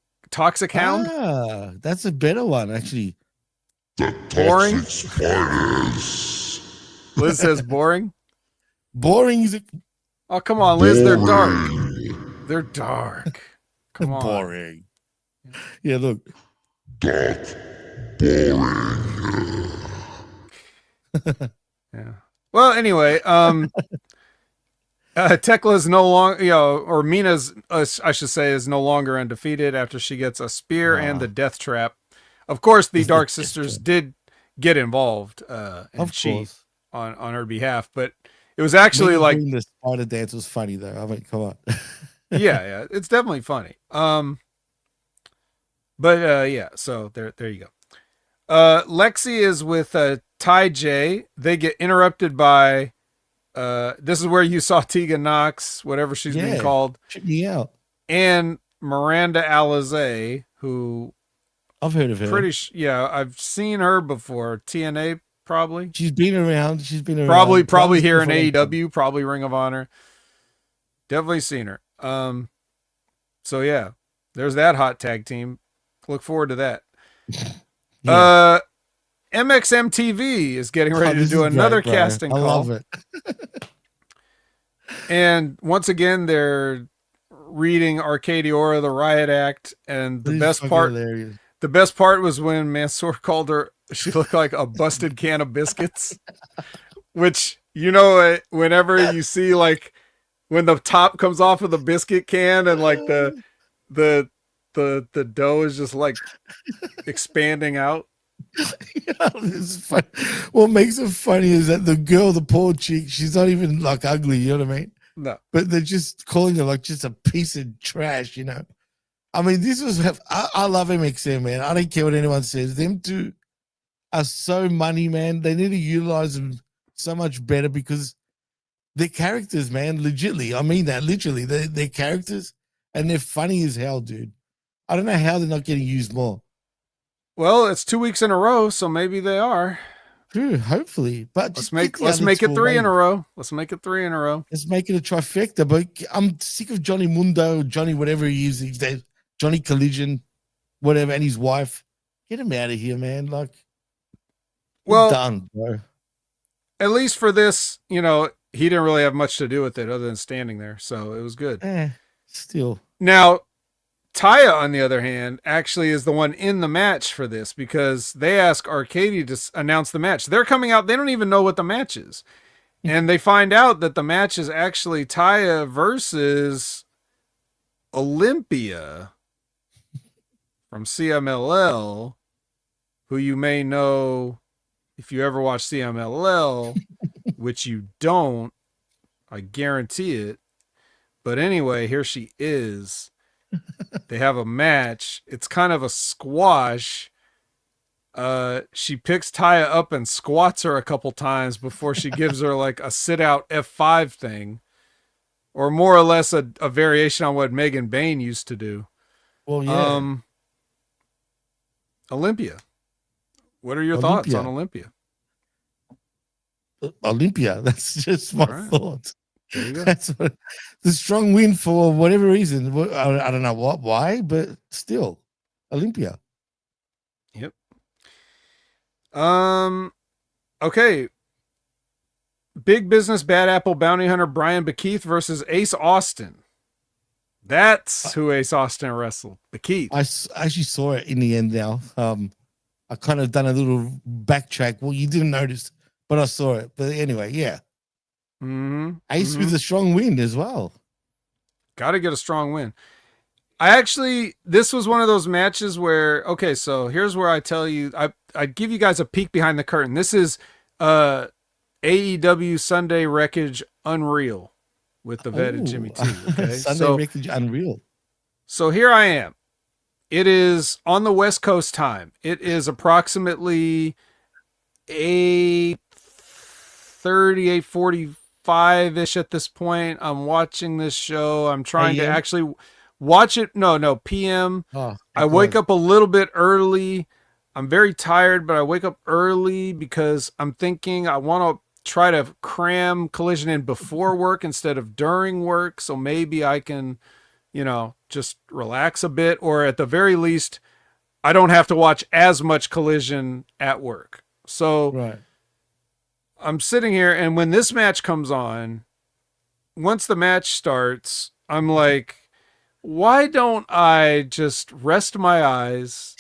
hound. Ah, that's a better one, actually. The boring. Spiders. Liz says boring. Boring is. Oh, come on, Liz. They're dark. They're dark. Come on. Boring. Yeah, look. Dark. Boring. Yeah. Well, anyway, Tekla's no longer, or Mina's, I should say, is no longer undefeated after she gets a spear and the death trap. Of course, the Dark Sisters did get involved and cheat on her behalf, but it was actually like the spider dance was funny though. I mean, come on. yeah, it's definitely funny. But yeah, so there you go. Lexi is with Ty J. They get interrupted by this is where you saw Tegan Knox, whatever she's being called. Check me out. And Miranda Alizé, who I've heard of her. I've seen her before. TNA probably. She's been around. Probably here in AEW, probably Ring of Honor. Definitely seen her. So yeah, there's that hot tag team. Look forward to that. Yeah. MXMTV is getting ready to do another casting call. I love it. And once again, they're reading Arcadiora, the Riot Act, and the best part, hilarious. the best part was when Mansoor called her. She looked like a busted can of biscuits, which whenever you see like when the top comes off of the biscuit can and like the dough is just like expanding out. It's fun. What makes it funny is that the girl, the poor chick, she's not even like ugly, you know what I mean? No. But they're just calling her like just a piece of trash, you know? I mean, this was, I love MXM, man. I don't care what anyone says. Them two are so money, man. They need to utilize them so much better because they're characters, man. Legitly. I mean that, literally. They're characters and they're funny as hell, dude. I don't know how they're not getting used more. Well, it's 2 weeks in a row, so maybe they are. True, hopefully. But let's make it 3 in a row. Let's make it 3 in a row. Let's make it a trifecta. But I'm sick of Johnny Mundo, Johnny whatever he is these days, Johnny Collision, whatever, and his wife. Get him out of here, man. Like, well, done, bro. At least for this, he didn't really have much to do with it other than standing there, so it was good. Still. Now, Taya, on the other hand, actually is the one in the match for this because they ask Arcady to announce the match. They're coming out. They don't even know what the match is. And they find out that the match is actually Taya versus Olympia from CMLL, who you may know if you ever watch CMLL, which you don't. I guarantee it. But anyway, here she is. They have a match. It's kind of a squash. She picks Taya up and squats her a couple times before she gives her like a sit out F5 thing, or more or less a variation on what Megan Bain used to do. Well, yeah. Olympia. What are your thoughts on Olympia? Olympia. That's just my thoughts. There you go. That's what, the strong win for whatever reason. I don't know why, but still, Olympia. Yep. Okay. Big Business Bad Apple Bounty Hunter Brian Bekeith versus Ace Austin. That's who Ace Austin wrestled. Bekeith. I actually saw it in the end now. I kind of done a little backtrack. Well, you didn't notice, but I saw it. But anyway, yeah. Mm-hmm. Ace with a strong win as well. Got to get a strong win. This was one of those matches where, okay, so here's where I tell you, I give you guys a peek behind the curtain. This is AEW Sunday Wreckage Unreal with the vetted Jimmy T. Okay? Sunday Wreckage Unreal. So here I am. It is on the West Coast time. It is approximately 8:30, 8:45-ish at this point. I'm watching this show. I'm trying to actually watch it. No, PM. I wake up a little bit early. I'm very tired, but I wake up early because I'm thinking I want to try to cram Collision in before work instead of during work. So maybe I can, just relax a bit, or at the very least, I don't have to watch as much Collision at work. So I'm sitting here, and when this match comes on, once the match starts, I'm like, why don't I just rest my eyes?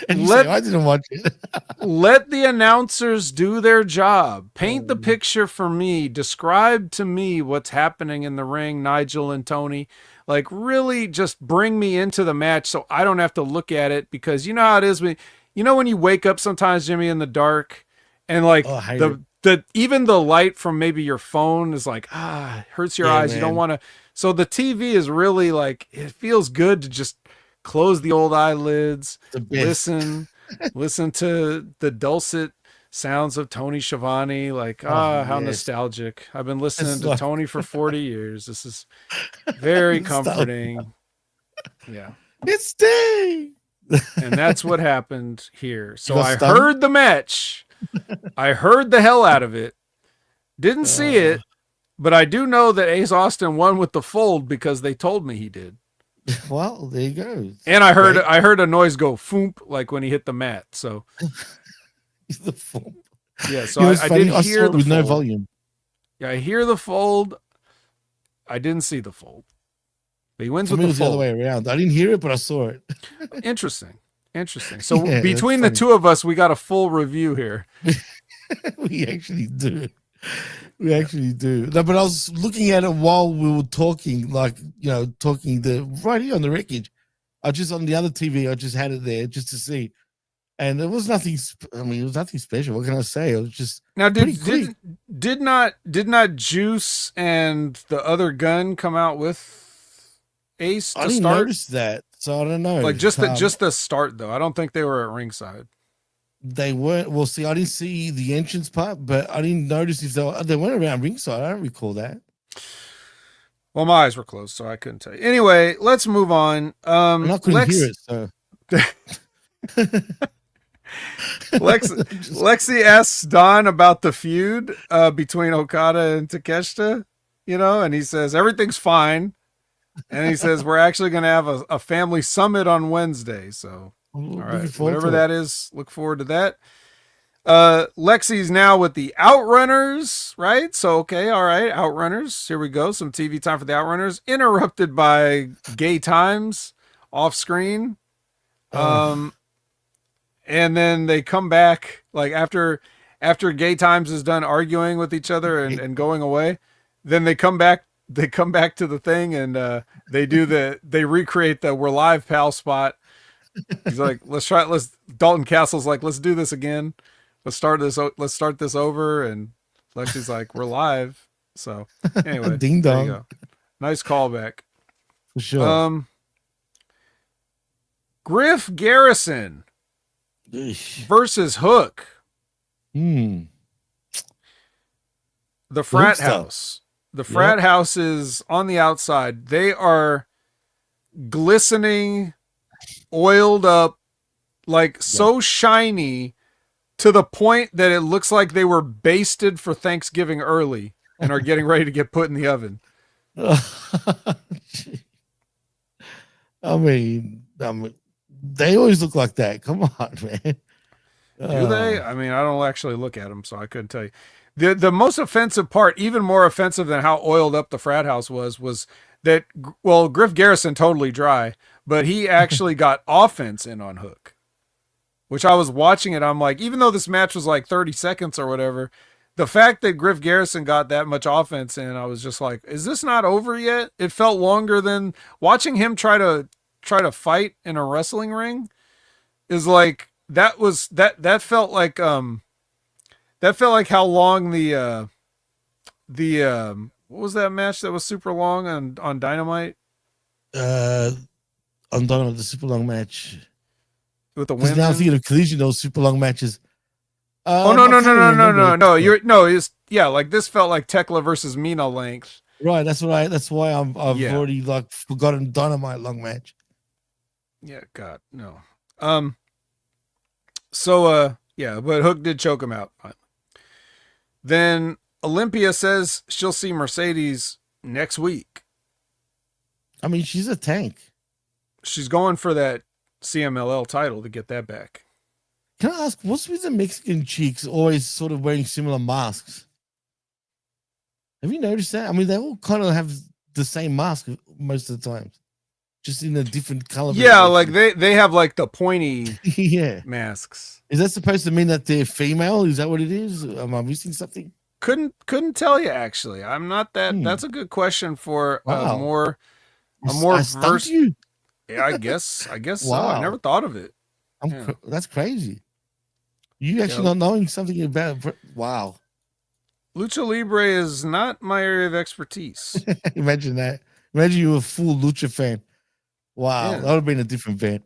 And I didn't watch it. Let the announcers do their job. Paint the picture for me. Describe to me what's happening in the ring, Nigel and Tony. Like, really just bring me into the match so I don't have to look at it, because you know how it is when you wake up sometimes, Jimmy, in the dark, and like even the light from maybe your phone is like, it hurts your eyes. Man. You don't want to. So the TV is really like, it feels good to just close the old eyelids, listen to the dulcet sounds of Tony Schiavone. Like, how nostalgic. I've been listening to Tony for 40 years. This is very comforting. Yeah. It's day. And that's what happened here. So I heard the match. I heard the hell out of it. Didn't see it, but I do know that Ace Austin won with the fold because they told me he did. Well, there you go. And I heard a noise go foomp, like when he hit the mat. So the foomp. Yeah, so I did hear the with no fold. volume. Yeah, I hear the fold. I didn't see the fold. But he wins For with me, it the was the other fold. way around. I didn't hear it, but I saw it. Interesting. So Yeah, between the that's two of us, we got a full review here. we actually do. We actually do. No, but I was looking at it while we were talking, like, talking right here on the Wreckage. I just on the other TV, I just had it there just to see. And it was nothing. It was nothing special. What can I say? It was just Now, pretty quick. did not Juice and the other gun come out with Ace I to didn't start? notice that, so I don't know. Like just the start though. I don't think they were at ringside. They weren't. Well, see, I didn't see the entrance part, but I didn't notice if they went around ringside. I don't recall that. Well, my eyes were closed, so I couldn't tell you. Anyway, let's move on. And I couldn't hear it, so. Lexi asks Don about the feud between Okada and Takeshita, and he says everything's fine, and he says we're actually going to have a family summit on Wednesday. So, all right, whatever that is, look forward to that. Lexi's now with the Outrunners, right? So, okay, all right, Outrunners. Here we go. Some TV time for the Outrunners. Interrupted by Gay Times off screen. And then they come back like after Gay Times is done arguing with each other and going away. Then they come back to the thing and they recreate the "We're live, pal" spot. He's like, Dalton Castle's like, let's do this again. Let's start this over. And Lexi's like, we're live. So anyway, ding dong. There you go. Nice callback. For sure. Griff Garrison versus Hook. The frat house. The frat house is on the outside. They are glistening, oiled up, like so shiny to the point that it looks like they were basted for Thanksgiving early and are getting ready to get put in the oven. I mean, they always look like that. Come on, man. Do they? I mean, I don't actually look at them, so I couldn't tell you. The most offensive part, even more offensive than how oiled up the frat house was that, well, Griff Garrison totally dry, but he actually got offense in on Hook, which I was watching it. I'm like, even though this match was like 30 seconds or whatever, the fact that Griff Garrison got that much offense in, I was just like, is this not over yet? It felt longer than watching him try to fight in a wrestling ring is like, that felt like how long the what was that match that was super long on Dynamite? On Dynamite, the super long match With the women. Now I'm thinking of Collision, those super long matches. No. It's like this felt like Tekla versus Mina length. Right, that's why I've already like forgotten Dynamite long match. Yeah, God, no. But Hook did choke him out. Then Olympia says she'll see Mercedes next week. I mean, she's a tank. She's going for that CMLL title to get that back. Can I ask, what's with the Mexican chicks always sort of wearing similar masks? Have you noticed that? I mean, they all kind of have the same mask most of the time, just in a different color. Yeah, like they have like the pointy masks. Is that supposed to mean that they're female? Is that what it is? Am I missing something? Couldn't tell you actually. I'm not that. That's a good question for a more versed. You? Yeah, I guess so. I never thought of it. That's crazy. You actually not knowing something about it. Wow. Lucha Libre is not my area of expertise. Imagine that. Imagine you were a full Lucha fan. Wow, that would have been a different fan.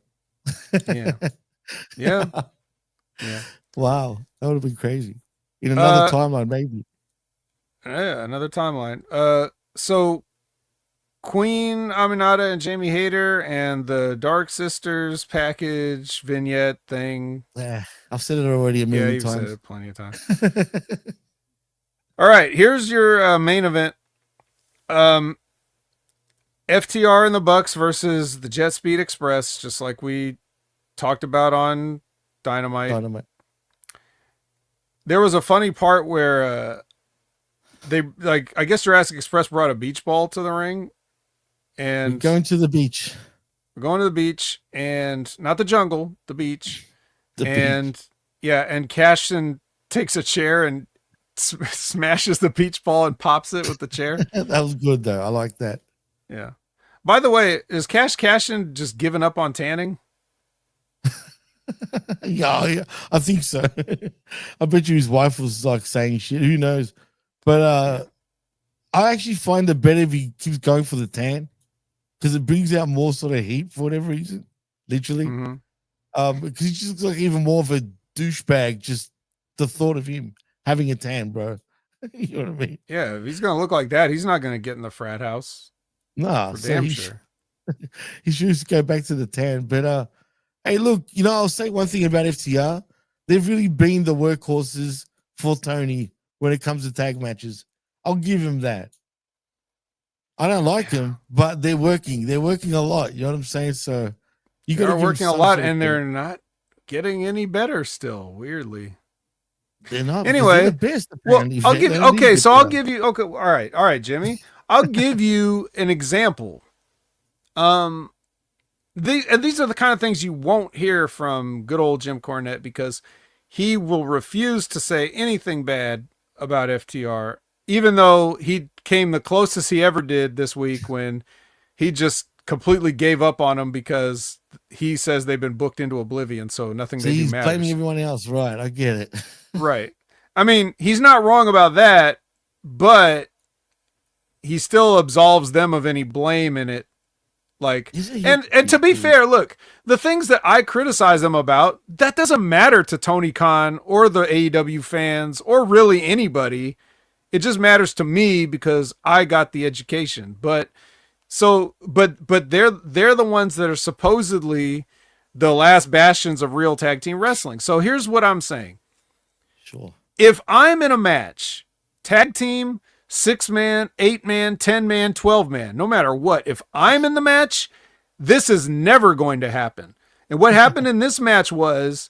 Yeah. Wow, that would have been crazy. In another timeline, maybe. Yeah, another timeline. So Queen Aminata and Jamie Hayter and the Dark Sisters package vignette thing. I've said it already a million times. Yeah, you've said it plenty of times. All right, here's your main event. FTR and the Bucks versus the Jet Speed Express, just like we talked about on Dynamite. There was a funny part where they like, I guess Jurassic Express brought a beach ball to the ring, and We're going to the beach. we're going to the beach, and not the jungle, the beach. Beach. Yeah, and Cashin takes a chair and smashes the beach ball and pops it with the chair. That was good though. I like that. Yeah. By the way, is Cashin just giving up on tanning? Yeah, I think so. I bet you his wife was like saying shit. Who knows? But I actually find it better if he keeps going for the tan because it brings out more sort of heat for whatever reason. Literally, because he just looks like even more of a douchebag. Just the thought of him having a tan, bro. You know what I mean? Yeah, if he's gonna look like that, he's not gonna get in the frat house. Nah, For so damn sure. He should just go back to the tan. But hey, look, I'll say one thing about FTR. They've really been the workhorses for Tony when it comes to tag matches. I'll give him that. I don't like them, but they're working. They're working a lot. You know what I'm saying? So you got to working a lot, and they're not getting any better still. Weirdly, they're not. Anyway, they're the best. Well, I'll give you. Okay, so I'll give you. Okay, all right, Jimmy. I'll give you an example. These are the kind of things you won't hear from good old Jim Cornette because he will refuse to say anything bad about FTR, even though he came the closest he ever did this week when he just completely gave up on them because he says they've been booked into oblivion, so nothing they do he's matters. blaming everyone else, right? I get it. Right. I mean, he's not wrong about that, but he still absolves them of any blame in it. Like, and to be fair, look, the things that I criticize him about, that doesn't matter to Tony Khan or the AEW fans or really anybody. It just matters to me because I got the education. But they're the ones that are supposedly the last bastions of real tag team wrestling. So here's what I'm saying. Sure. If I'm in a match, tag team, 6-man, 8-man, 10-man, 12-man, no matter what, if I'm in the match, this is never going to happen. And what happened in this match was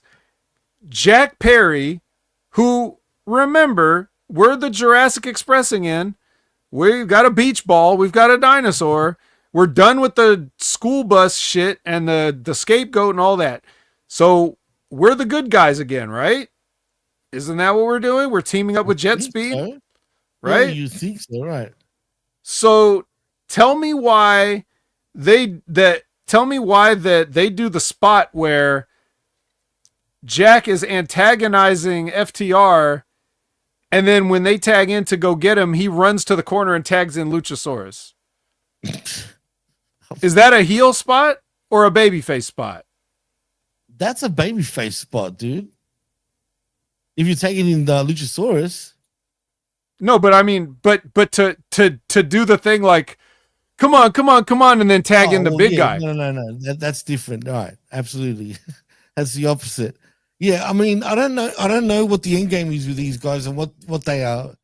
Jack Perry, who, remember, we're the Jurassic Expressing in. We've got a beach ball. We've got a dinosaur. We're done with the school bus shit and the scapegoat and all that. So we're the good guys again, right? Isn't that what we're doing? We're teaming up with Jet Speed, so. right? Yeah, you think so, right? So tell me why they do the spot where Jack is antagonizing FTR, and then when they tag in to go get him, he runs to the corner and tags in Luchasaurus. Is that a heel spot or a babyface spot? That's a babyface spot, dude. If you're taking in the Luchasaurus. No, but I mean, but to do the thing like, come on, and then tag in the big guy. No. That's different. All right, absolutely. That's the opposite. Yeah, I mean, I don't know what the end game is with these guys and what they are.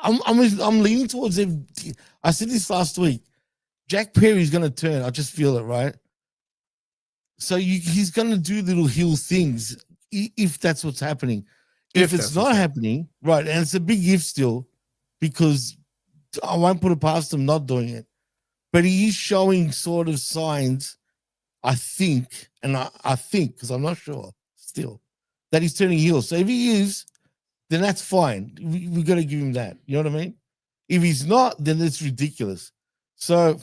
I'm leaning towards them. I said this last week. Jack Perry's gonna turn. I just feel it, right? So he's gonna do little heel things if that's what's happening. If it's not happening, right, and it's a big if still, because I won't put it past him not doing it. But he is showing sort of signs, I think, and I think, because I'm not sure still, that he's turning heel. So if he is, then that's fine. We got to give him that. You know what I mean? If he's not, then it's ridiculous. So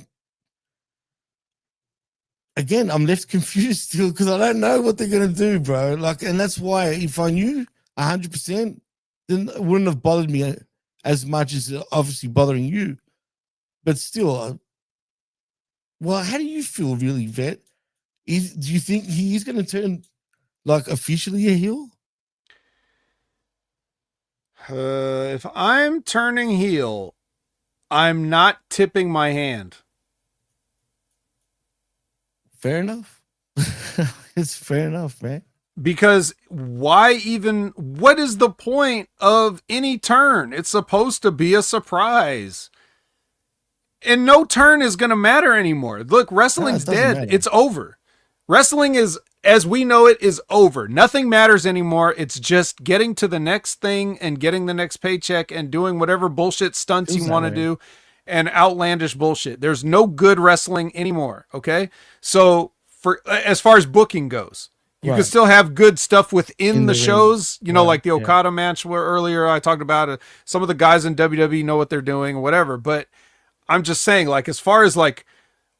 again, I'm left confused still because I don't know what they're gonna do, bro. Like, and that's why if I knew 100%, then it wouldn't have bothered me as much as obviously bothering you. But still, well, how do you feel, really, Vet? Do you think he is gonna turn like officially a heel? If I'm turning heel, I'm not tipping my hand. Fair enough. It's fair enough, man. Because what is the point of any turn? It's supposed to be a surprise. And no turn is going to matter anymore. Look, wrestling's dead. Matter. It's over. Wrestling is as we know it, is over. Nothing matters anymore. It's just getting to the next thing and getting the next paycheck and doing whatever bullshit stunts you want to do and outlandish bullshit. There's no good wrestling anymore. Okay. So for, as far as booking goes, you can still have good stuff within the shows, you know, like the Okada match where earlier I talked about it. Some of the guys in WWE know what they're doing or whatever, but I'm just saying, like, as far as like,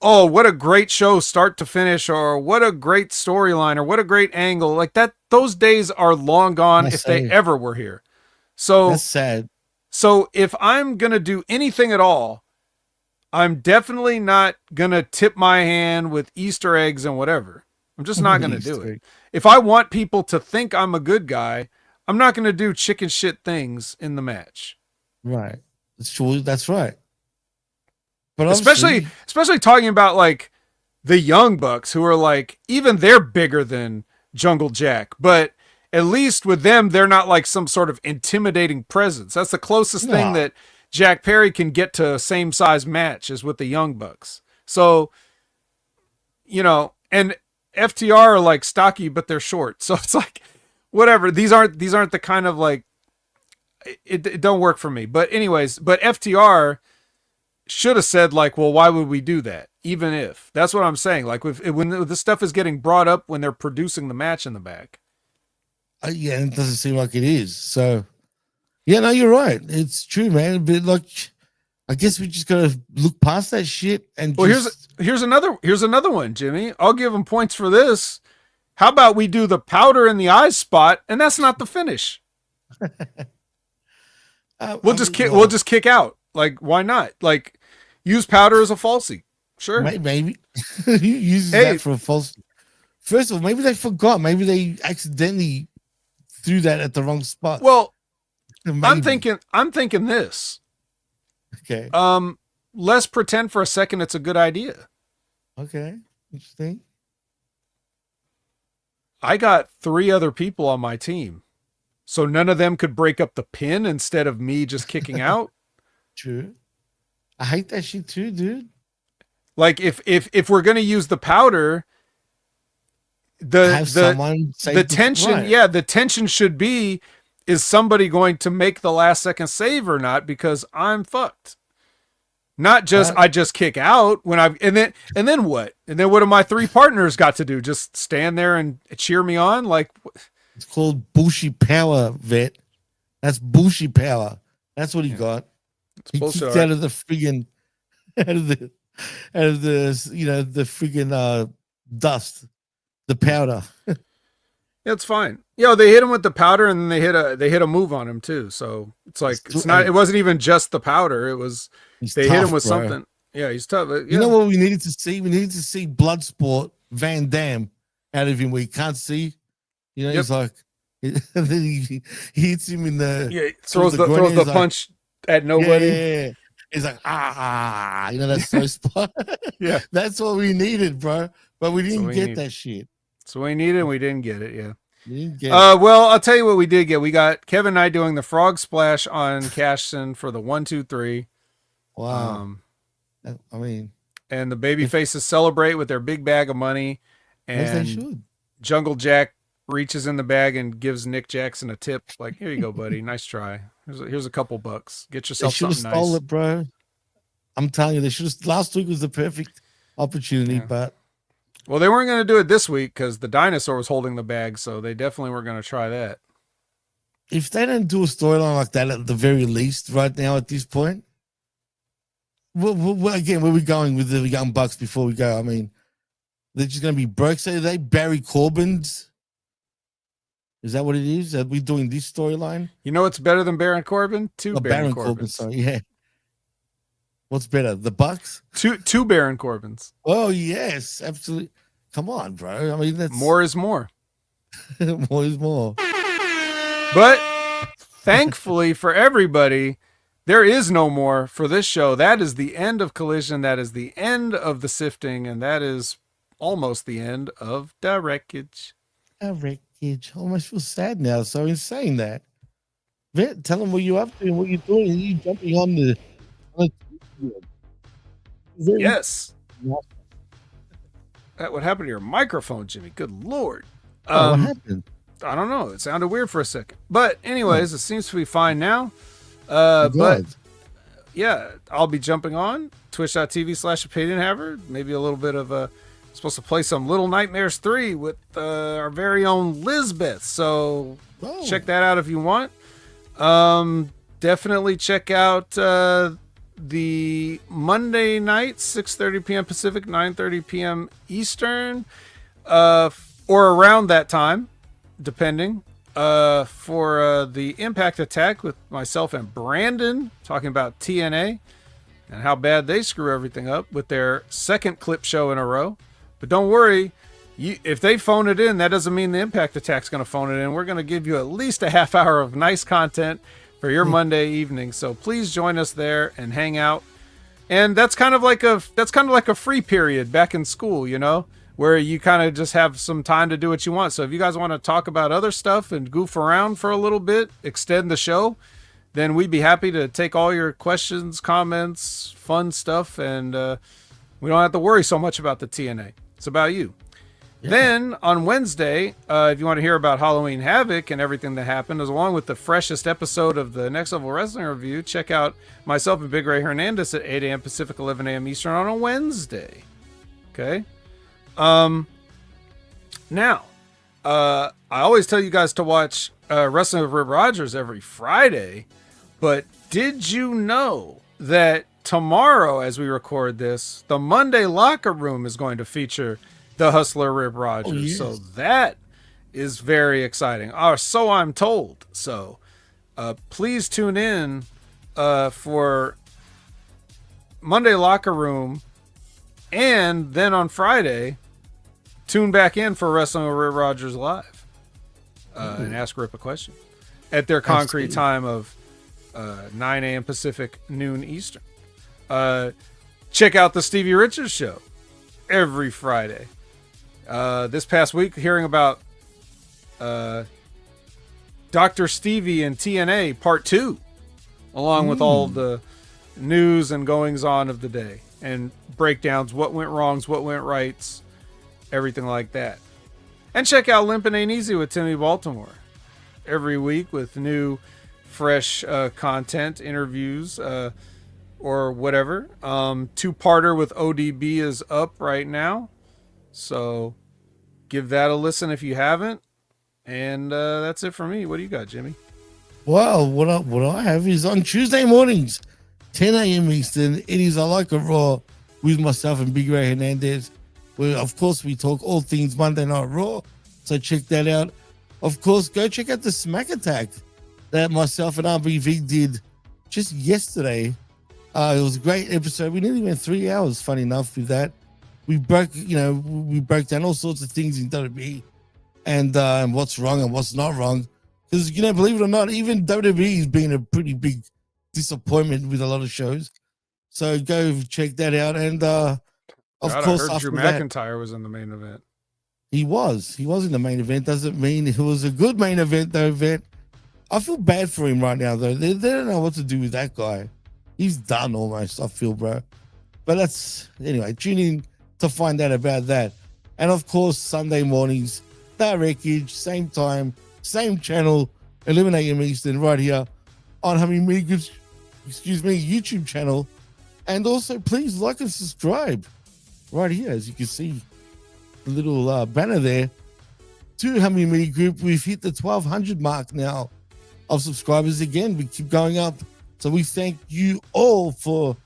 oh, what a great show start to finish, or what a great storyline, or what a great angle, like that, those days are long gone if they ever were here. So that's sad. So if I'm going to do anything at all, I'm definitely not going to tip my hand with Easter eggs and whatever. I'm just not going to do it. If I want people to think I'm a good guy, I'm not going to do chicken shit things in the match. Right. That's true. That's right. But especially talking about like the Young Bucks, who are like, even they're bigger than Jungle Jack, but at least with them, they're not like some sort of intimidating presence. That's the closest thing that Jack Perry can get to a same size match is with the Young Bucks. So, you know, and FTR are like stocky, but they're short. So it's like, whatever. These aren't the kind of like, it don't work for me. But anyways, but FTR should have said like, well, why would we do that? Even if that's what I'm saying. Like when this stuff is getting brought up when they're producing the match in the back. Yeah, it doesn't seem like it is. So, yeah, no, you're right. It's true, man. But like, I guess we just gotta look past that shit and. Well, here's another one, Jimmy. I'll give them points for this. How about we do the powder in the eyes spot, and that's not the finish. We'll just kick out. Like, why not? Like, use powder as a falsie. Sure. Maybe. He uses that for a falsie. First of all, maybe they forgot. Maybe they accidentally threw that at the wrong spot. Well, I'm thinking this. Okay. Let's pretend for a second it's a good idea. Okay. Interesting. I got 3 other people on my team. So none of them could break up the pin instead of me just kicking out. True. I hate that shit too, dude. Like if we're gonna use the powder, the tension, right. The tension should be, is somebody going to make the last second save or not? Because I'm fucked. Not just I just kick out when and then what? And then what do my 3 partners got to do? Just stand there and cheer me on? Like, it's called Bushi power, vet. That's Bushi power. That's what he got. He kicked out of the friggin' out of the you know, the friggin' dust, the powder. It's fine. Yeah, they hit him with the powder, and then they hit a move on him too. So it's like it wasn't even just the powder. It was they hit him with something. Yeah, he's tough. Yeah. You know what we needed to see? We needed to see Bloodsport Van Dam out of him where he can't see. You know, he's like, and then he hits him in the throws the punch at nobody. Yeah. He's like, you know, that's so spot. Yeah, that's what we needed, bro. But we didn't get that shit. So we needed, and we didn't get it. Yeah. Well, I'll tell you what we did get. We got Kevin Knight doing the frog splash on Cashton for the 1, 2, 3. Wow. I mean, and the baby faces celebrate with their big bag of money, and they should. Jungle Jack reaches in the bag and gives Nick Jackson a tip. Like, here you go, buddy. Nice try. Here's a couple bucks. Get yourself something nice. They should have stole it, bro. I'm telling you, they should have. Last week was the perfect opportunity, but. Well, they weren't going to do it this week because the dinosaur was holding the bag, so they definitely were going to try that. If they don't do a storyline like that at the very least right now at this point, again, where are we going with the Young Bucks before we go? I mean, they're just going to be broke. So they Barry Corbin's. Is that what it is? Are we doing this storyline? You know what's better than Baron Corbin? Baron Corbin. Sorry, yeah. What's better, the Bucks? Two Baron Corbins. Oh yes, absolutely. Come on, bro. I mean, that's more is more. More is more. But thankfully for everybody, there is no more for this show. That is the end of Collision. That is the end of the Sifting, and that is almost the end of the Wreckage. Wreckage. Oh, I feel sad now. So in saying that, tell them what you're up to and what you're doing. Are you jumping on the yes. What happened to your microphone, Jimmy? Good Lord. What happened? I don't know. It sounded weird for a second. But anyways, it seems to be fine now. Good. But yeah, I'll be jumping on twitch.tv/opinionhaver. Maybe a little bit of supposed to play some Little Nightmares 3 with our very own Lizbeth. So check that out if you want. Definitely check out the Monday night, 6:30 p.m. Pacific, 9:30 p.m. Eastern, or around that time, depending, for the Impact Attack with myself and Brandon talking about TNA and how bad they screw everything up with their second clip show in a row. But don't worry, if they phone it in, that doesn't mean the Impact Attack's going to phone it in. We're going to give you at least a half hour of nice content for your Monday evening. So please join us there and hang out. And that's kind of like a free period back in school, you know, where you kind of just have some time to do what you want. So if you guys want to talk about other stuff and goof around for a little bit, extend the show, then we'd be happy to take all your questions, comments, fun stuff, and we don't have to worry so much about the TNA. It's about you. Yeah. Then on Wednesday, if you want to hear about Halloween Havoc and everything that happened, as along with the freshest episode of the Next Level Wrestling Review, check out myself and Big Ray Hernandez at 8 a.m. Pacific, 11 a.m. Eastern on a Wednesday. Okay. Now, I always tell you guys to watch Wrestling with Rip Rogers every Friday, but did you know that tomorrow, as we record this, the Monday Locker Room is going to feature the Hustler Rip Rogers? Oh, yes. So that is very exciting. So I'm told. So please tune in for Monday Locker Room, and then on Friday, tune back in for Wrestling with Rip Rogers Live and ask Rip a question at their concrete time of 9 a.m. Pacific, noon Eastern. Check out the Stevie Richards Show every Friday. This past week, hearing about Dr. Stevie and TNA Part 2, along with all the news and goings on of the day and breakdowns, what went wrongs, what went rights, everything like that. And check out Limpin' Ain't Easy with Timmy Baltimore every week with new, fresh content, interviews, or whatever. Two-parter with ODB is up right now, so give that a listen if you haven't. And that's it for me. What do you got, Jimmy? Well, what I have is on Tuesday mornings, 10 a.m. Eastern, it is I Like a Raw with myself and Big Ray Hernandez, where, of course, we talk all things Monday Night Raw, so check that out. Of course, go check out the Smack Attack that myself and RBV did just yesterday. It was a great episode. We nearly went 3 hours, funny enough, with that. We broke down all sorts of things in WWE and what's wrong and what's not wrong. Because, believe it or not, even WWE has been a pretty big disappointment with a lot of shows. So go check that out. And of course, I heard Drew McIntyre was in the main event. He was in the main event. Doesn't mean it was a good main event, though, I feel bad for him right now, though. They don't know what to do with that guy. He's done almost, I feel, bro. But anyway, tune in to find out about that. And of course, Sunday mornings, the Wreckage, same time, same channel, 11 a.m. Eastern, right here on Hangman Page, YouTube channel. And also, please like and subscribe right here, as you can see, the little banner there to Hangman Media Group. We've hit the 1,200 mark now of subscribers again. We keep going up. So we thank you all for,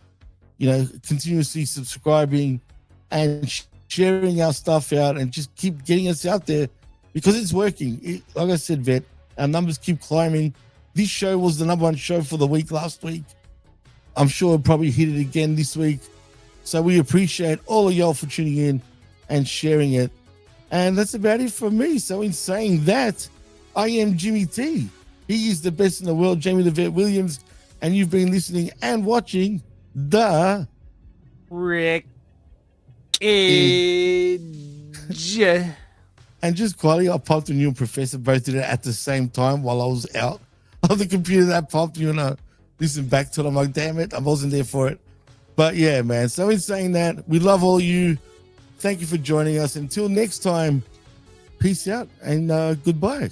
continuously subscribing and sharing our stuff out and just keep getting us out there because it's working. Like I said, Vet, our numbers keep climbing. This show was the number one show for the week last week. I'm sure we'll probably hit it again this week. So we appreciate all of y'all for tuning in and sharing it. And that's about it for me. So in saying that, I am Jimmy T. He is the best in the world, Jamie the Vet Williams. And you've been listening and watching the Wreckage. And just quietly, I popped and you and Professor both did it at the same time while I was out of the computer. That popped, you and I listened back to it. I'm like, damn it, I wasn't there for it. But yeah, man. So in saying that, we love all you. Thank you for joining us. Until next time, peace out and goodbye.